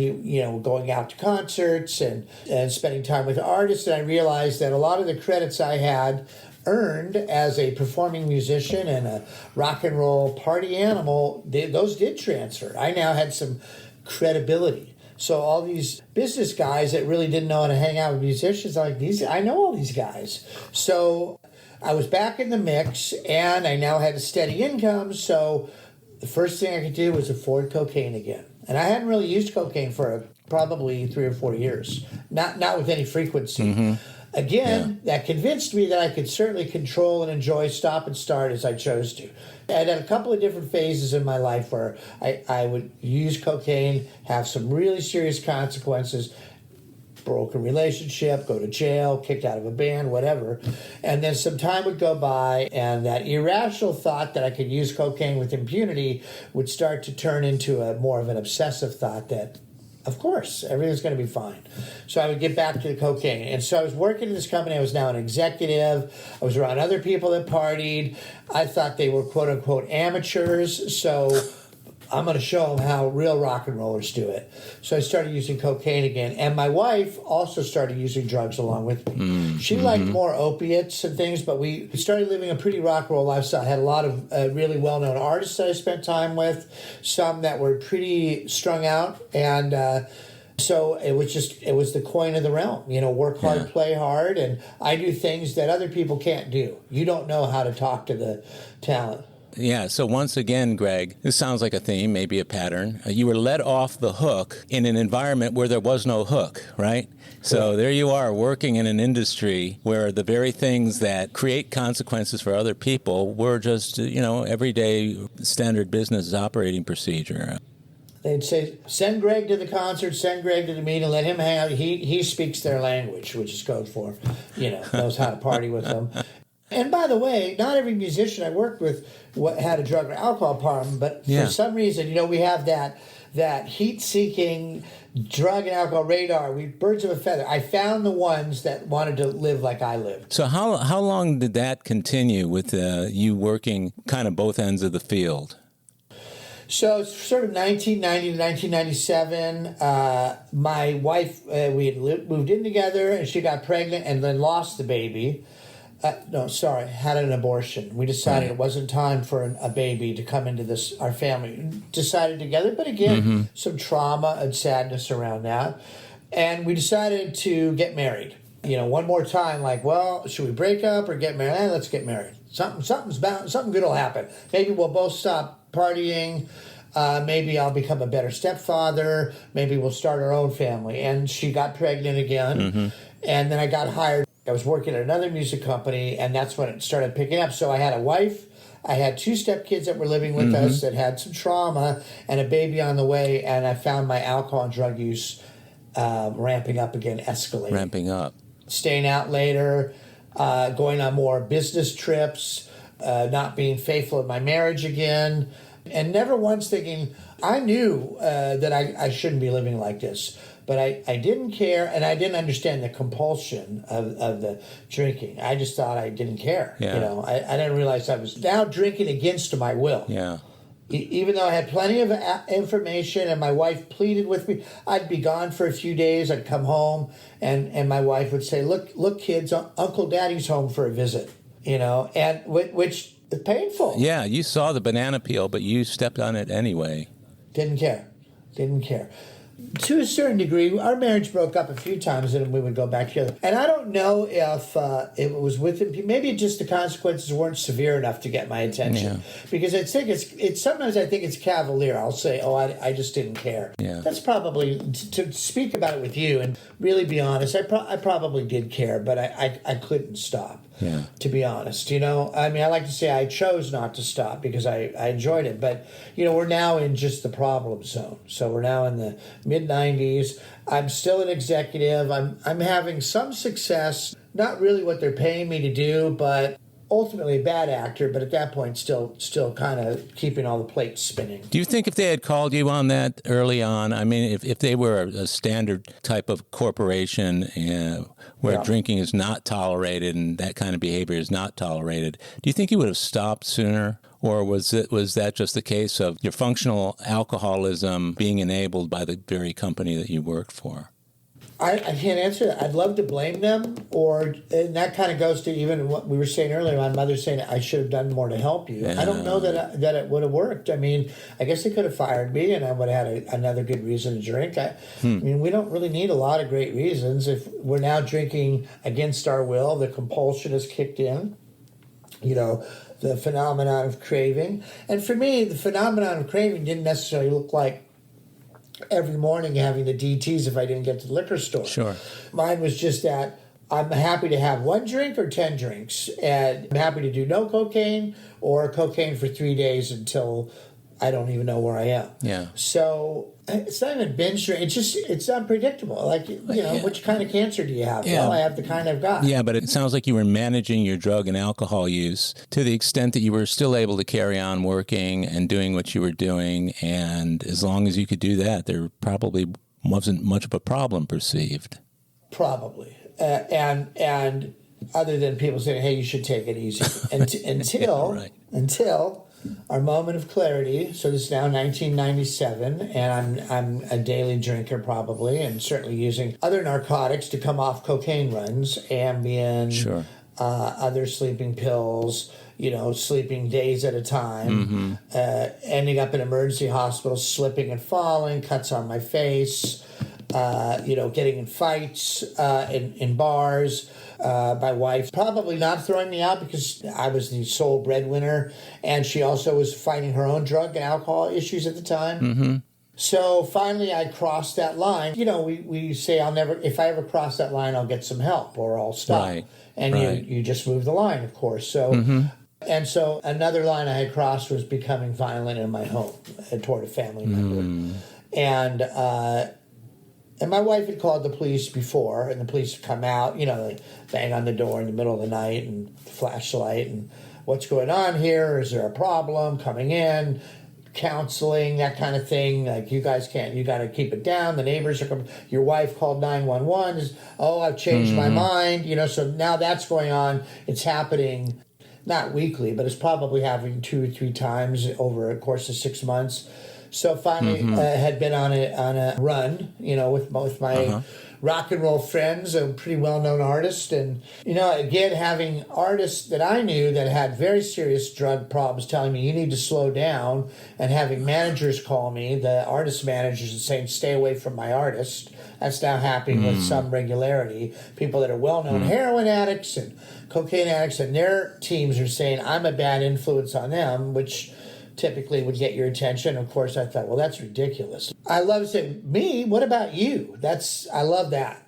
going out to concerts and spending time with artists. And I realized that a lot of the credits I had earned as a performing musician and a rock and roll party animal, those did transfer. I now had some credibility. So all these business guys that really didn't know how to hang out with musicians, I know all these guys. So I was back in the mix, and I now had a steady income, so the first thing I could do was afford cocaine again. And I hadn't really used cocaine for probably 3 or 4 years, not with any frequency. Again, that convinced me that I could certainly control and enjoy stop and start as I chose to. I had a couple of different phases in my life where I would use cocaine, have some really serious consequences, broken relationship, go to jail, kicked out of a band, whatever. And then some time would go by, and that irrational thought that I could use cocaine with impunity would start to turn into more of an obsessive thought that, of course, everything's going to be fine. So I would get back to the cocaine. And so I was working in this company. I was now an executive. I was around other people that partied. I thought they were, quote unquote, amateurs. So I'm going to show them how real rock and rollers do it. So I started using cocaine again. And my wife also started using drugs along with me. She liked more opiates and things, but we started living a pretty rock and roll lifestyle. I had a lot of really well-known artists that I spent time with, some that were pretty strung out. And so it was the coin of the realm. Work hard, play hard. And I do things that other people can't do. You don't know how to talk to the talent. Yeah, so once again, Greg, this sounds like a theme, maybe a pattern. You were let off the hook in an environment where there was no hook, right? So there you are working in an industry where the very things that create consequences for other people were just, everyday standard business operating procedure. They'd say, send Greg to the concert, send Greg to the meeting, let him hang out. He speaks their language, which is code for, knows how to party with them. And by the way, not every musician I worked with had a drug or alcohol problem, but for some reason, we have that heat-seeking drug and alcohol radar. We birds of a feather. I found the ones that wanted to live like I lived. So how long did that continue with you working kind of both ends of the field? So it's sort of 1990 to 1997. My wife, we had moved in together, and she got pregnant and then lost the baby. No, sorry, had an abortion. We decided it wasn't time for a baby to come into our family. Decided together, but again, some trauma and sadness around that. And we decided to get married. One more time, like, well, should we break up or get married? Let's get married. Something good will happen. Maybe we'll both stop partying. Maybe I'll become a better stepfather. Maybe we'll start our own family. And she got pregnant again. And then I got hired. I was working at another music company, and that's when it started picking up. So I had a wife. I had 2 stepkids that were living with us that had some trauma and a baby on the way. And I found my alcohol and drug use ramping up again, escalating. Ramping up. Staying out later, going on more business trips, not being faithful in my marriage again, and never once thinking, I knew that I shouldn't be living like this. But I didn't care, and I didn't understand the compulsion of the drinking. I just thought I didn't care. Yeah. I didn't realize I was now drinking against my will. Yeah. Even though I had plenty of information and my wife pleaded with me, I'd be gone for a few days. I'd come home, and my wife would say, look, kids, Uncle Daddy's home for a visit, and which is painful. Yeah, you saw the banana peel, but you stepped on it anyway. Didn't care. To a certain degree, our marriage broke up a few times, and we would go back together. And I don't know if it was with him. Maybe just the consequences weren't severe enough to get my attention. Yeah. Because I think it's sometimes I think it's cavalier. I'll say, I just didn't care. Yeah. That's probably to speak about it with you and really be honest. I probably did care, but I couldn't stop. Yeah. To be honest, I mean, I like to say I chose not to stop because I enjoyed it. But, we're now in just the problem zone. So we're now in the mid-90s. I'm still an executive. I'm having some success, not really what they're paying me to do, but ultimately a bad actor, but at that point still kind of keeping all the plates spinning. Do you think if they had called you on that early on, I mean, if they were a standard type of corporation where drinking is not tolerated and that kind of behavior is not tolerated, do you think you would have stopped sooner? Or was that just the case of your functional alcoholism being enabled by the very company that you worked for? I can't answer that. I'd love to blame them, and that kind of goes to even what we were saying earlier. My mother saying I should have done more to help you. Yeah. I don't know that it would have worked. I mean, I guess they could have fired me, and I would have had another good reason to drink. I mean, we don't really need a lot of great reasons. If we're now drinking against our will, the compulsion has kicked in. The phenomenon of craving, and for me, the phenomenon of craving didn't necessarily look like every morning having the DTs if I didn't get to the liquor store. Sure. Mine was just that I'm happy to have 1 drink or 10 drinks, and I'm happy to do no cocaine or cocaine for 3 days until I don't even know where I am. Yeah. So it's not even binge drink. It's unpredictable. Like, which kind of cancer do you have? Yeah. Well, I have the kind I've got. Yeah, but it sounds like you were managing your drug and alcohol use to the extent that you were still able to carry on working and doing what you were doing. And as long as you could do that, there probably wasn't much of a problem perceived. Probably. And other than people saying, hey, you should take it easy. Until our moment of clarity. So this is now 1997, and I'm a daily drinker probably, and certainly using other narcotics to come off cocaine runs, Ambien, sure. Other sleeping pills, sleeping days at a time, ending up in emergency hospital, slipping and falling, cuts on my face, getting in fights in bars. My wife probably not throwing me out because I was the sole breadwinner, and she also was fighting her own drug and alcohol issues at the time. Mm-hmm. So finally I crossed that line. We say if I ever cross that line, I'll get some help or I'll stop. Right. And you just move the line, of course. So And so another line I had crossed was becoming violent in my home toward a family member. And my wife had called the police before, and the police had come out, they bang on the door in the middle of the night and flashlight and what's going on here? Is there a problem? Coming in, counseling, that kind of thing. Like, you got to keep it down. The neighbors are coming. Your wife called 911. I've changed my mind. So now that's going on. It's happening, not weekly, but it's probably happening 2 or 3 times over a course of 6 months. So finally, had been on a run, with my rock and roll friends, a pretty well-known artist. And, again, having artists that I knew that had very serious drug problems telling me, you need to slow down, and having managers call me, the artist managers, and saying, stay away from my artist. That's now happening with some regularity. People that are well-known heroin addicts and cocaine addicts, and their teams are saying, I'm a bad influence on them, which typically would get your attention. Of course, I thought, well, that's ridiculous. I love saying, me? What about you? I love that.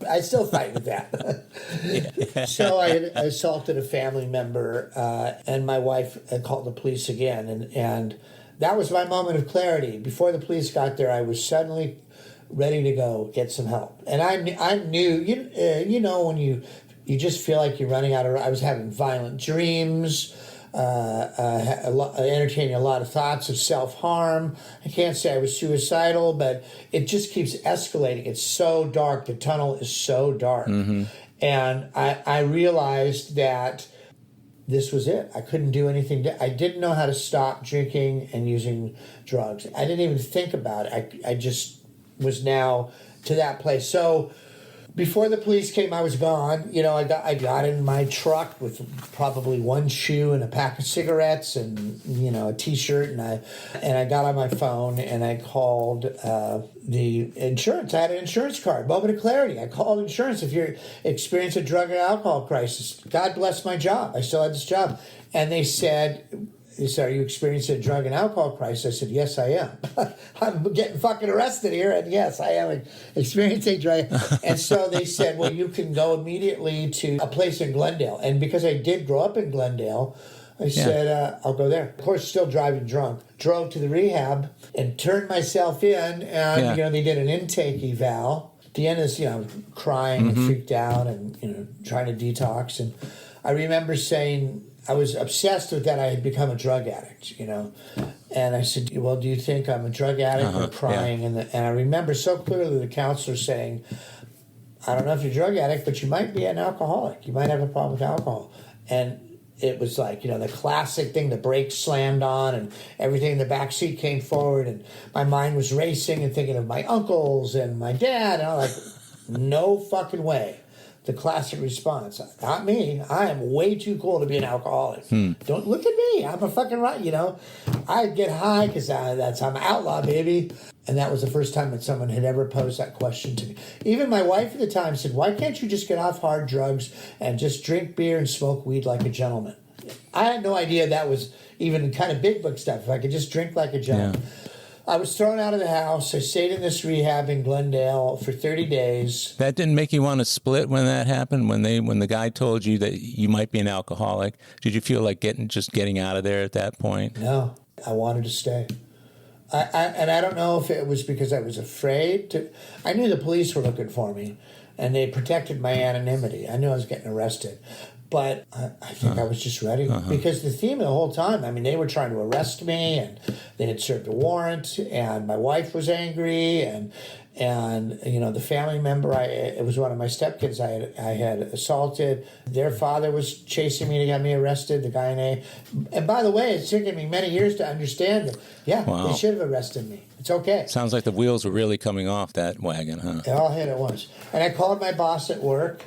I still fight with that. So I had assaulted a family member, and my wife called the police again. And that was my moment of clarity. Before the police got there, I was suddenly ready to go get some help. And I knew, when you just feel like you're running out of... I was having violent dreams, entertaining a lot of thoughts of self-harm. I can't say I was suicidal, but it just keeps escalating. It's so dark. The tunnel is so dark. And I realized that this was it. I couldn't do anything. I didn't know how to stop drinking and using drugs. I didn't even think about it. I just was now to that place. So before the police came, I was gone. I got in my truck with probably one shoe and a pack of cigarettes and a T-shirt, and I got on my phone and I called the insurance. I had an insurance card. Moment of clarity. I called insurance. If you're experiencing a drug or alcohol crisis, God bless my job. I still had this job, and they said, are you experiencing a drug and alcohol crisis? I said, yes, I am. I'm getting fucking arrested here, and yes, I am experiencing drug. And so they said, well, you can go immediately to a place in Glendale. And because I did grow up in Glendale, I said, I'll go there. Of course, still driving drunk. Drove to the rehab and turned myself in, and they did an intake eval. At the end of this, crying and freaked out and, trying to detox. And I remember saying, I was obsessed with that I had become a drug addict, And I said, well, do you think I'm a drug addict or crying? Yeah. And I remember so clearly the counselor saying, I don't know if you're a drug addict, but you might be an alcoholic. You might have a problem with alcohol. And it was like, the classic thing, the brakes slammed on and everything in the back seat came forward. And my mind was racing and thinking of my uncles and my dad. And I'm like, no fucking way. The classic response, not me. I am way too cool to be an alcoholic. Don't look at me. I'm a fucking I get high because I'm an outlaw, baby. And that was the first time that someone had ever posed that question to me. Even my wife at the time said, why can't you just get off hard drugs and just drink beer and smoke weed like a gentleman? I had no idea that was even kind of big book stuff. If I could just drink like a gentleman. Yeah. I was thrown out of the house. I stayed in this rehab in Glendale for 30 days. That didn't make you want to split when that happened? When the guy told you that you might be an alcoholic, did you feel like getting out of there at that point? No, I wanted to stay. And I don't know if it was because I was afraid to. I knew the police were looking for me, and they protected my anonymity. I knew I was getting arrested. But I think I was just ready because the theme of the whole time, they were trying to arrest me and they had served a warrant and my wife was angry and the family member, it was one of my stepkids I had assaulted. Their father was chasing me to get me arrested, the guy in A. And by the way, it's taken me many years to understand that, they should have arrested me. It's okay. Sounds like the wheels were really coming off that wagon, huh? It all hit at once. And I called my boss at work,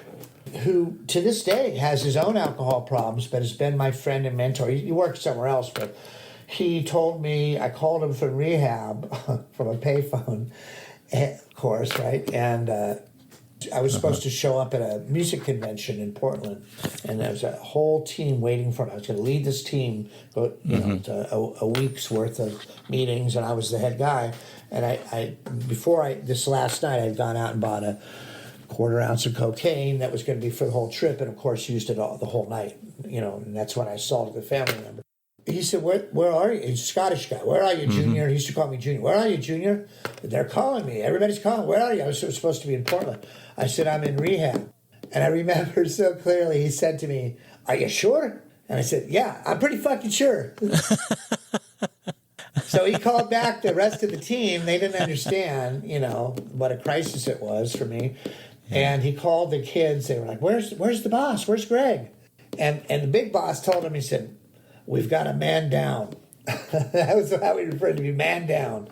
who to this day has his own alcohol problems, but has been my friend and mentor. He works somewhere else, but he told me, I called him from rehab, from a payphone, of course, right? And I was supposed to show up at a music convention in Portland, and there was a whole team waiting for me. I was going to lead this team, to a week's worth of meetings, and I was the head guy. And this last night, I'd gone out and bought a quarter ounce of cocaine that was going to be for the whole trip, and of course used it the whole night, and that's when I assaulted the family member. He said, where are you? He's a Scottish guy. Where are you, Junior? He used to call me Junior. Where are you, Junior? They're calling me. Everybody's calling. Where are you? I was supposed to be in Portland. I said, I'm in rehab. And I remember so clearly, he said to me, are you sure? And I said, yeah, I'm pretty fucking sure. So he called back the rest of the team. They didn't understand, what a crisis it was for me. And he called the kids. They were like, where's the boss? Where's Greg? And the big boss told him, he said, we've got a man down. That was how we referred to me, man down.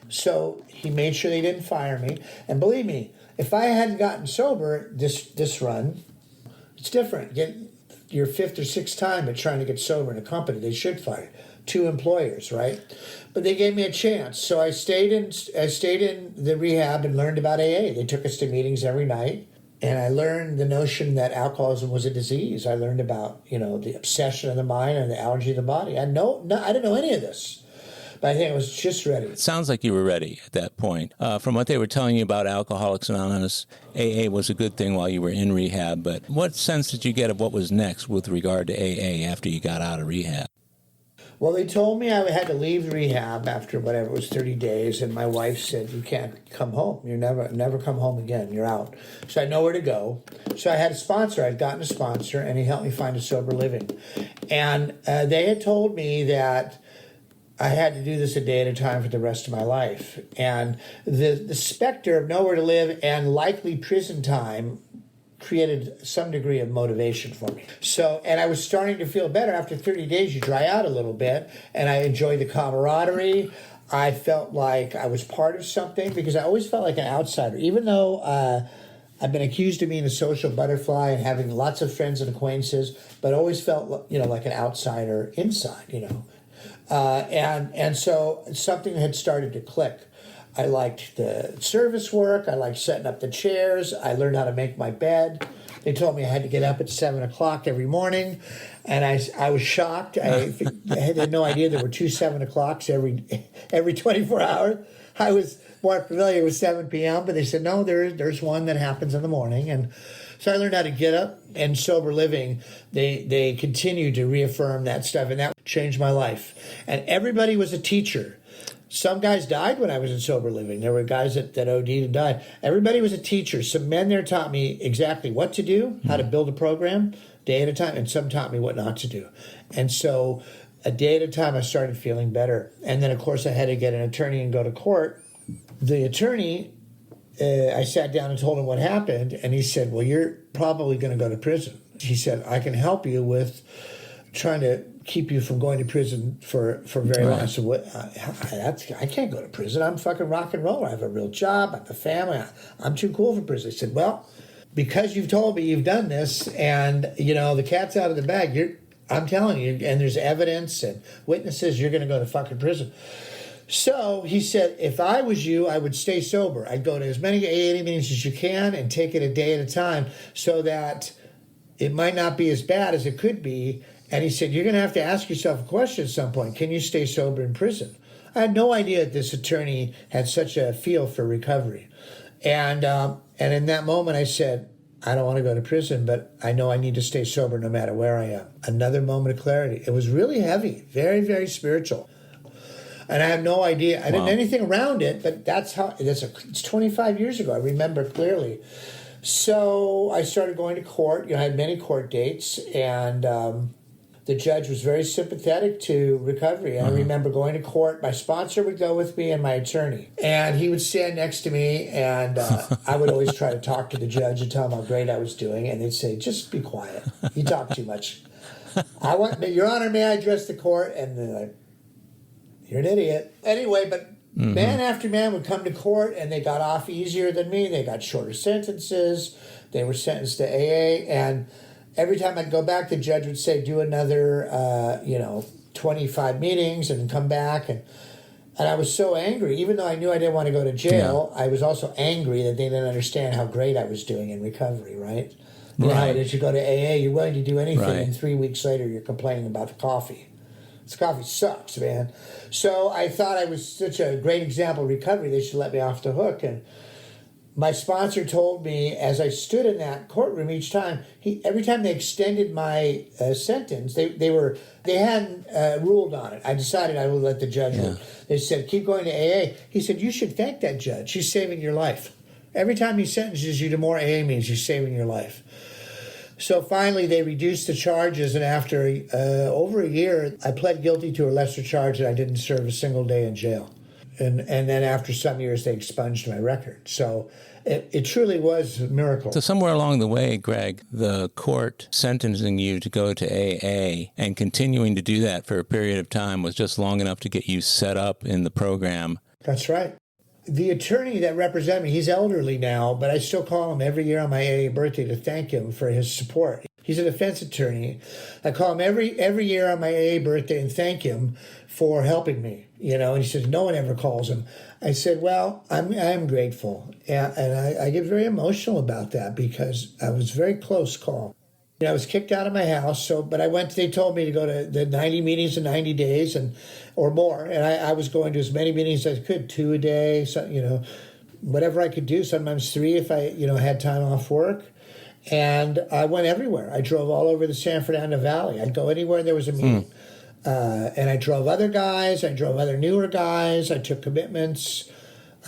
So he made sure they didn't fire me. And believe me, if I hadn't gotten sober this run, it's different. Get your fifth or sixth time at trying to get sober in a company, they should fire you. 2 employers, right? But they gave me a chance. So I stayed in the rehab and learned about AA. They took us to meetings every night. And I learned the notion that alcoholism was a disease. I learned about, the obsession of the mind and the allergy of the body. I didn't know any of this. But I think I was just ready. It sounds like you were ready at that point. From what they were telling you about Alcoholics Anonymous, AA was a good thing while you were in rehab. But what sense did you get of what was next with regard to AA after you got out of rehab? Well, they told me I had to leave rehab after whatever it was 30 days, and my wife said, "You can't come home. You never come home again. You're out." So I had nowhere to go. So I had a sponsor. I'd gotten a sponsor, and he helped me find a sober living. And they had told me that I had to do this a day at a time for the rest of my life. And the specter of nowhere to live and likely prison time created some degree of motivation for me. So, and I was starting to feel better. After 30 days, you dry out a little bit, and I enjoyed the camaraderie. I felt like I was part of something because I always felt like an outsider. Even though I've been accused of being a social butterfly and having lots of friends and acquaintances, but always felt, like an outsider inside, and so something had started to click. I liked the service work. I liked setting up the chairs. I learned how to make my bed. They told me I had to get up at 7 o'clock every morning, and I was shocked. I had no idea there were 2 7 o'clocks every 24 hours. I was more familiar with 7 p.m., but they said, no, there's one that happens in the morning. And so I learned how to get up, and sober living, they continued to reaffirm that stuff, and that changed my life. And everybody was a teacher. Some guys died when I was in sober living. There were guys that OD'd and died. Everybody was a teacher. Some men there taught me exactly what to do, how to build a program, day at a time, and some taught me what not to do. And so a day at a time, I started feeling better. And then, of course, I had to get an attorney and go to court. The attorney, I sat down and told him what happened, and he said, well, you're probably going to go to prison. He said, I can help you with trying to keep you from going to prison for very long. So I can't go to prison. I'm fucking rock and roll. I have a real job. I have a family. I'm too cool for prison. I said, well, because you've told me you've done this, and the cat's out of the bag. I'm telling you, and there's evidence and witnesses. You're going to go to fucking prison. So he said, if I was you, I would stay sober. I'd go to as many AA meetings as you can and take it a day at a time, so that it might not be as bad as it could be. And he said, you're going to have to ask yourself a question at some point. Can you stay sober in prison? I had no idea that this attorney had such a feel for recovery. And in that moment, I said, I don't want to go to prison, but I know I need to stay sober no matter where I am. Another moment of clarity. It was really heavy, very, very spiritual. And I have no idea. I didn't know anything around it, but it's 25 years ago. I remember clearly. So I started going to court. I had many court dates, and the judge was very sympathetic to recovery. I remember going to court. My sponsor would go with me and my attorney. And he would stand next to me, and I would always try to talk to the judge and tell him how great I was doing. And they'd say, just be quiet. You talk too much. Your Honor, may I address the court? And they're like, you're an idiot. Anyway, but man after man would come to court, and they got off easier than me. They got shorter sentences. They were sentenced to AA, and every time I'd go back, the judge would say, do another, 25 meetings and come back. And I was so angry. Even though I knew I didn't want to go to jail, I was also angry that they didn't understand how great I was doing in recovery, right? You know how it is, you go to AA, you're willing to do anything, and 3 weeks later, you're complaining about the coffee. This coffee sucks, man. So I thought I was such a great example of recovery, they should let me off the hook. And my sponsor told me, as I stood in that courtroom each time, every time they extended my sentence, they hadn't ruled on it. I decided I would let the judge rule. They said, keep going to AA. He said, you should thank that judge. He's saving your life. Every time he sentences you to more AA meetings, he's saving your life. So finally, they reduced the charges, and after over a year, I pled guilty to a lesser charge, and I didn't serve a single day in jail. And then after some years, they expunged my record. So it truly was a miracle. So somewhere along the way, Greg, the court sentencing you to go to AA and continuing to do that for a period of time was just long enough to get you set up in the program. That's right. The attorney that represented me, he's elderly now, but I still call him every year on my AA birthday to thank him for his support. He's a defense attorney. I call him every year on my AA birthday and thank him for helping me, and he says, no one ever calls him. I said, well, I'm grateful. And I get very emotional about that because I was very close call. I was kicked out of my house, but they told me to go to the 90 meetings in 90 days or more. And I was going to as many meetings as I could, 2 a day, so, whatever I could do, sometimes 3 if I, had time off work. And I went everywhere. I drove all over the San Fernando Valley. I'd go anywhere there was a meeting. And I drove other guys. I drove other newer guys. I took commitments.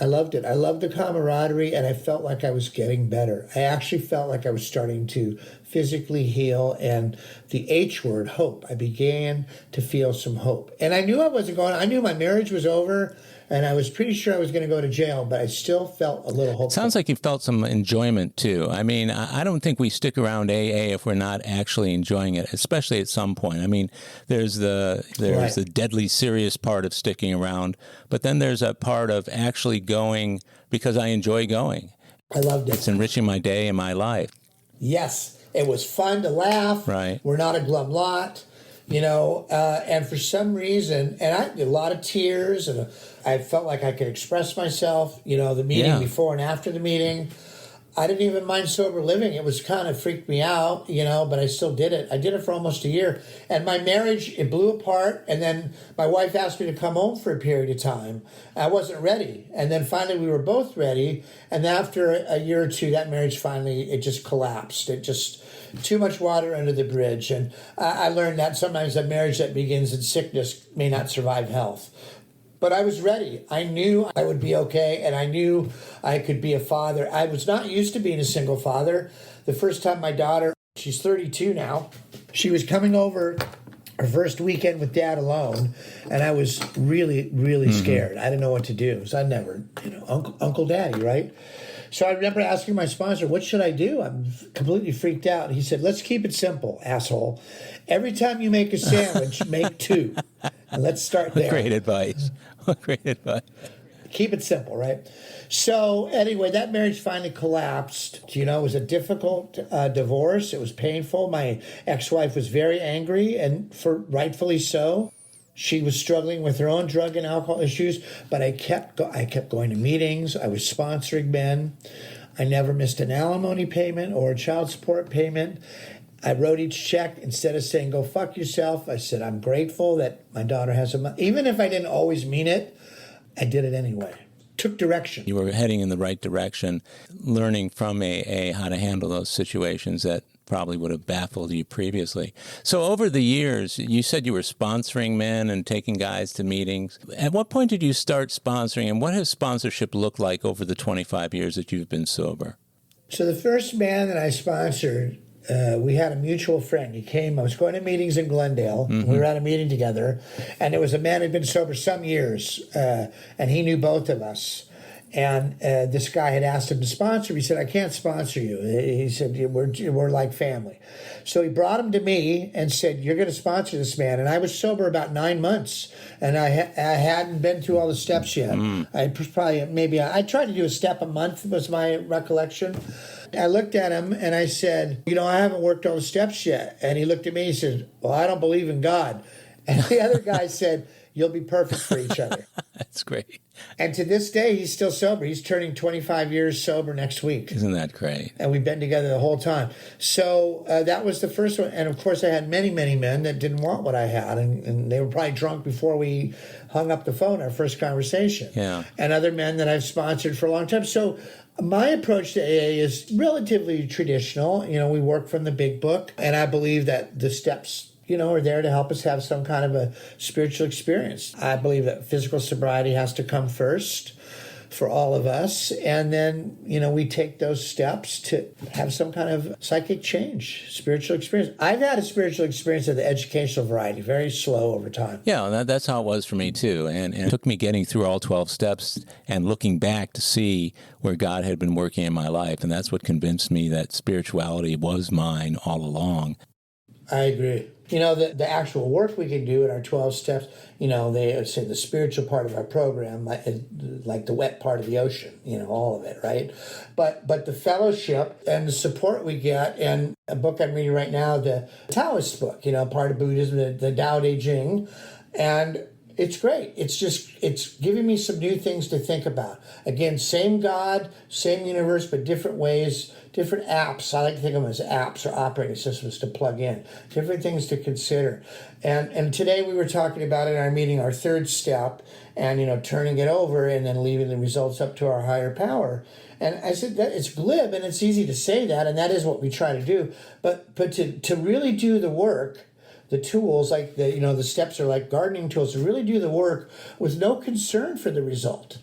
I loved it. I loved the camaraderie, and I felt like I was getting better. I actually felt like I was starting to physically heal, and the H word, hope. I began to feel some hope. And I knew I knew my marriage was over, and I was pretty sure I was going to go to jail, but I still felt a little hopeful. It sounds like you felt some enjoyment, too. I mean, I don't think we stick around AA if we're not actually enjoying it, especially at some point. I mean, there's the deadly serious part of sticking around, but then there's a part of actually going because I enjoy going. I loved it. It's enriching my day and my life. Yes, it was fun to laugh. Right. We're not a glum lot. And for some reason, and I had a lot of tears, and I felt like I could express myself, the meeting before and after the meeting. I didn't even mind sober living. It was kind of freaked me out, but I still did it. I did it for almost a year. And my marriage, it blew apart. And then my wife asked me to come home for a period of time. I wasn't ready. And then finally we were both ready. And after a year or two, that marriage it just collapsed. It just, too much water under the bridge. And I learned that sometimes a marriage that begins in sickness may not survive health. But I was ready. I knew I would be okay, and I knew I could be a father. I was not used to being a single father. The first time my daughter, she's 32 now, she was coming over her first weekend with Dad alone, and I was really, really scared. I didn't know what to do. So I never, Uncle Daddy, right? So I remember asking my sponsor, what should I do? I'm completely freaked out. And he said, let's keep it simple, asshole. Every time you make a sandwich, make 2. And let's start there. Great advice. Great advice. Keep it simple, right? So anyway, that marriage finally collapsed. It was a difficult divorce. It was painful. My ex-wife was very angry, and rightfully so. She was struggling with her own drug and alcohol issues, but I kept going to meetings. I was sponsoring men. I never missed an alimony payment or a child support payment. I wrote each check. Instead of saying, go fuck yourself, I said, I'm grateful that my daughter has a mother. Even if I didn't always mean it, I did it anyway. Took direction. You were heading in the right direction, learning from AA how to handle those situations that probably would have baffled you previously. So over the years, you said you were sponsoring men and taking guys to meetings. At what point did you start sponsoring, and what has sponsorship looked like over the 25 years that you've been sober? So the first man that I sponsored, we had a mutual friend. He came, I was going to meetings in Glendale. We were at a meeting together, and it was a man who'd been sober some years, and he knew both of us. And this guy had asked him to sponsor. He said, I can't sponsor you. He said, we're like family. So he brought him to me and said, you're going to sponsor this man. And I was sober about 9 months, and I hadn't been through all the steps yet. I tried to do a step a month was my recollection. I looked at him and I said, I haven't worked all the steps yet. And he looked at me and he said, well, I don't believe in God. And the other guy said, you'll be perfect for each other. That's great. And to this day, he's still sober. He's turning 25 years sober next week. Isn't that great? And we've been together the whole time. So that was the first one. And of course, I had many, many men that didn't want what I had. And they were probably drunk before we hung up the phone, our first conversation. Yeah. And other men that I've sponsored for a long time. So my approach to AA is relatively traditional. We work from the big book. And I believe that the steps are there to help us have some kind of a spiritual experience. I believe that physical sobriety has to come first for all of us. And then, we take those steps to have some kind of psychic change, spiritual experience. I've had a spiritual experience of the educational variety, very slow over time. Yeah, that's how it was for me, too. And it took me getting through all 12 steps and looking back to see where God had been working in my life. And that's what convinced me that spirituality was mine all along. I agree. The actual work we can do in our 12 steps, they say the spiritual part of our program, like the wet part of the ocean, all of it, right? But the fellowship and the support we get, and a book I'm reading right now, the Taoist book, part of Buddhism, the Tao Te Ching, and it's great. It's giving me some new things to think about. Again, same God, same universe, but different ways, different apps. I like to think of them as apps or operating systems to plug in. Different things to consider. And today we were talking about in our meeting our third step and, turning it over and then leaving the results up to our higher power. And I said that it's glib and it's easy to say that, and that is what we try to do. But to really do the work, the tools, like the steps are like gardening tools, to really do the work with no concern for the result.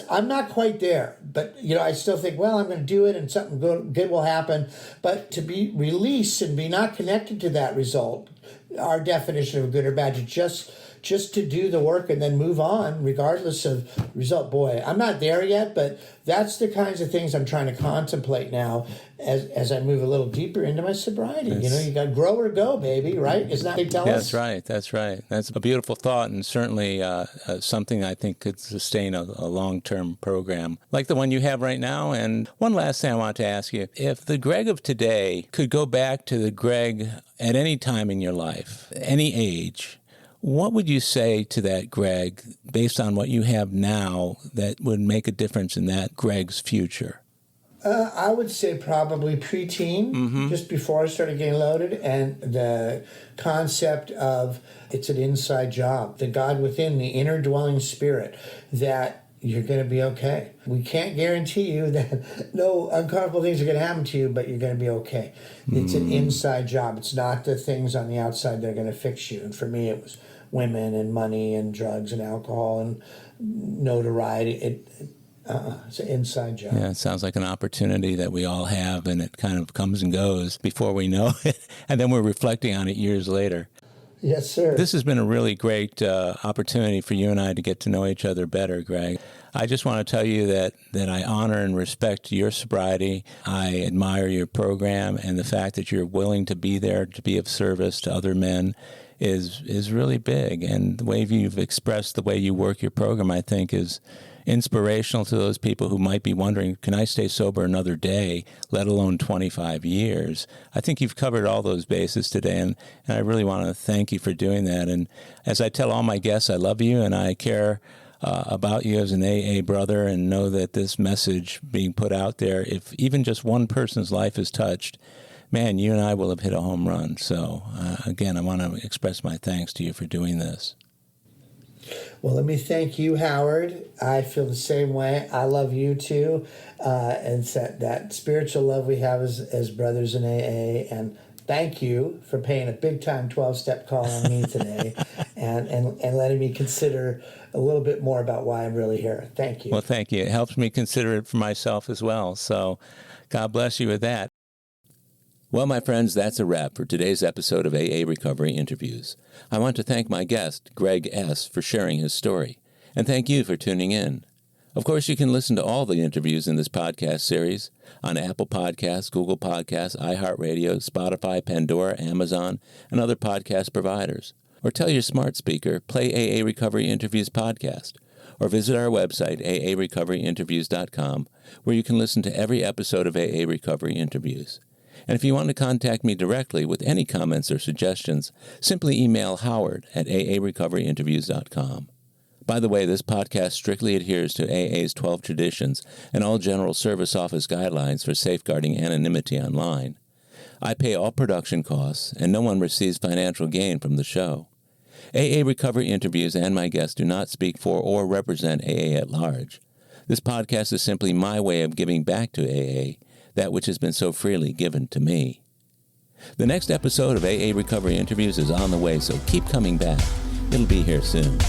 I'm not quite there, but I still think, well, I'm going to do it and something good will happen. But to be released and be not connected to that result, our definition of good or bad, to just to do the work and then move on regardless of result. Boy, I'm not there yet, but that's the kinds of things I'm trying to contemplate now as I move a little deeper into my sobriety. You got to grow or go, baby, right? Isn't that what they tell us? That's right. That's a beautiful thought, and certainly something I think could sustain a long-term program like the one you have right now. And one last thing I want to ask you, if the Greg of today could go back to the Greg at any time in your life, any age, what would you say to that Greg, based on what you have now, that would make a difference in that Greg's future? I would say probably preteen, just before I started getting loaded, and the concept of it's an inside job, the God within, the inner dwelling spirit, that you're going to be okay. We can't guarantee you that no uncomfortable things are going to happen to you, but you're going to be okay. It's an inside job. It's not the things on the outside that are going to fix you. And for me, it was women and money and drugs and alcohol and notoriety. It's an inside job. Yeah, it sounds like an opportunity that we all have, and it kind of comes and goes before we know it, and then we're reflecting on it years later. Yes, sir. This has been a really great opportunity for you and I to get to know each other better, Greg. I just want to tell you that I honor and respect your sobriety. I admire your program, and the fact that you're willing to be there to be of service to other men is really big. And the way you've expressed the way you work your program, I think, is inspirational to those people who might be wondering, can I stay sober another day, let alone 25 years? I think you've covered all those bases today, and I really want to thank you for doing that. And as I tell all my guests, I love you and I care about you as an AA brother, and know that this message being put out there, if even just one person's life is touched, man, you and I will have hit a home run. So, again, I want to express my thanks to you for doing this. Well, let me thank you, Howard. I feel the same way. I love you, too. And that spiritual love we have as brothers in AA. And thank you for paying a big-time 12-step call on me today and letting me consider a little bit more about why I'm really here. Thank you. Well, thank you. It helps me consider it for myself as well. So God bless you with that. Well, my friends, that's a wrap for today's episode of AA Recovery Interviews. I want to thank my guest, Greg S., for sharing his story, and thank you for tuning in. Of course, you can listen to all the interviews in this podcast series on Apple Podcasts, Google Podcasts, iHeartRadio, Spotify, Pandora, Amazon, and other podcast providers. Or tell your smart speaker, play AA Recovery Interviews podcast, or visit our website, aarecoveryinterviews.com, where you can listen to every episode of AA Recovery Interviews. And if you want to contact me directly with any comments or suggestions, simply email Howard at aarecoveryinterviews.com. By the way, this podcast strictly adheres to AA's 12 traditions and all General Service Office guidelines for safeguarding anonymity online. I pay all production costs, and no one receives financial gain from the show. AA Recovery Interviews and my guests do not speak for or represent AA at large. This podcast is simply my way of giving back to AA, that which has been so freely given to me. The next episode of AA Recovery Interviews is on the way, so keep coming back. It'll be here soon.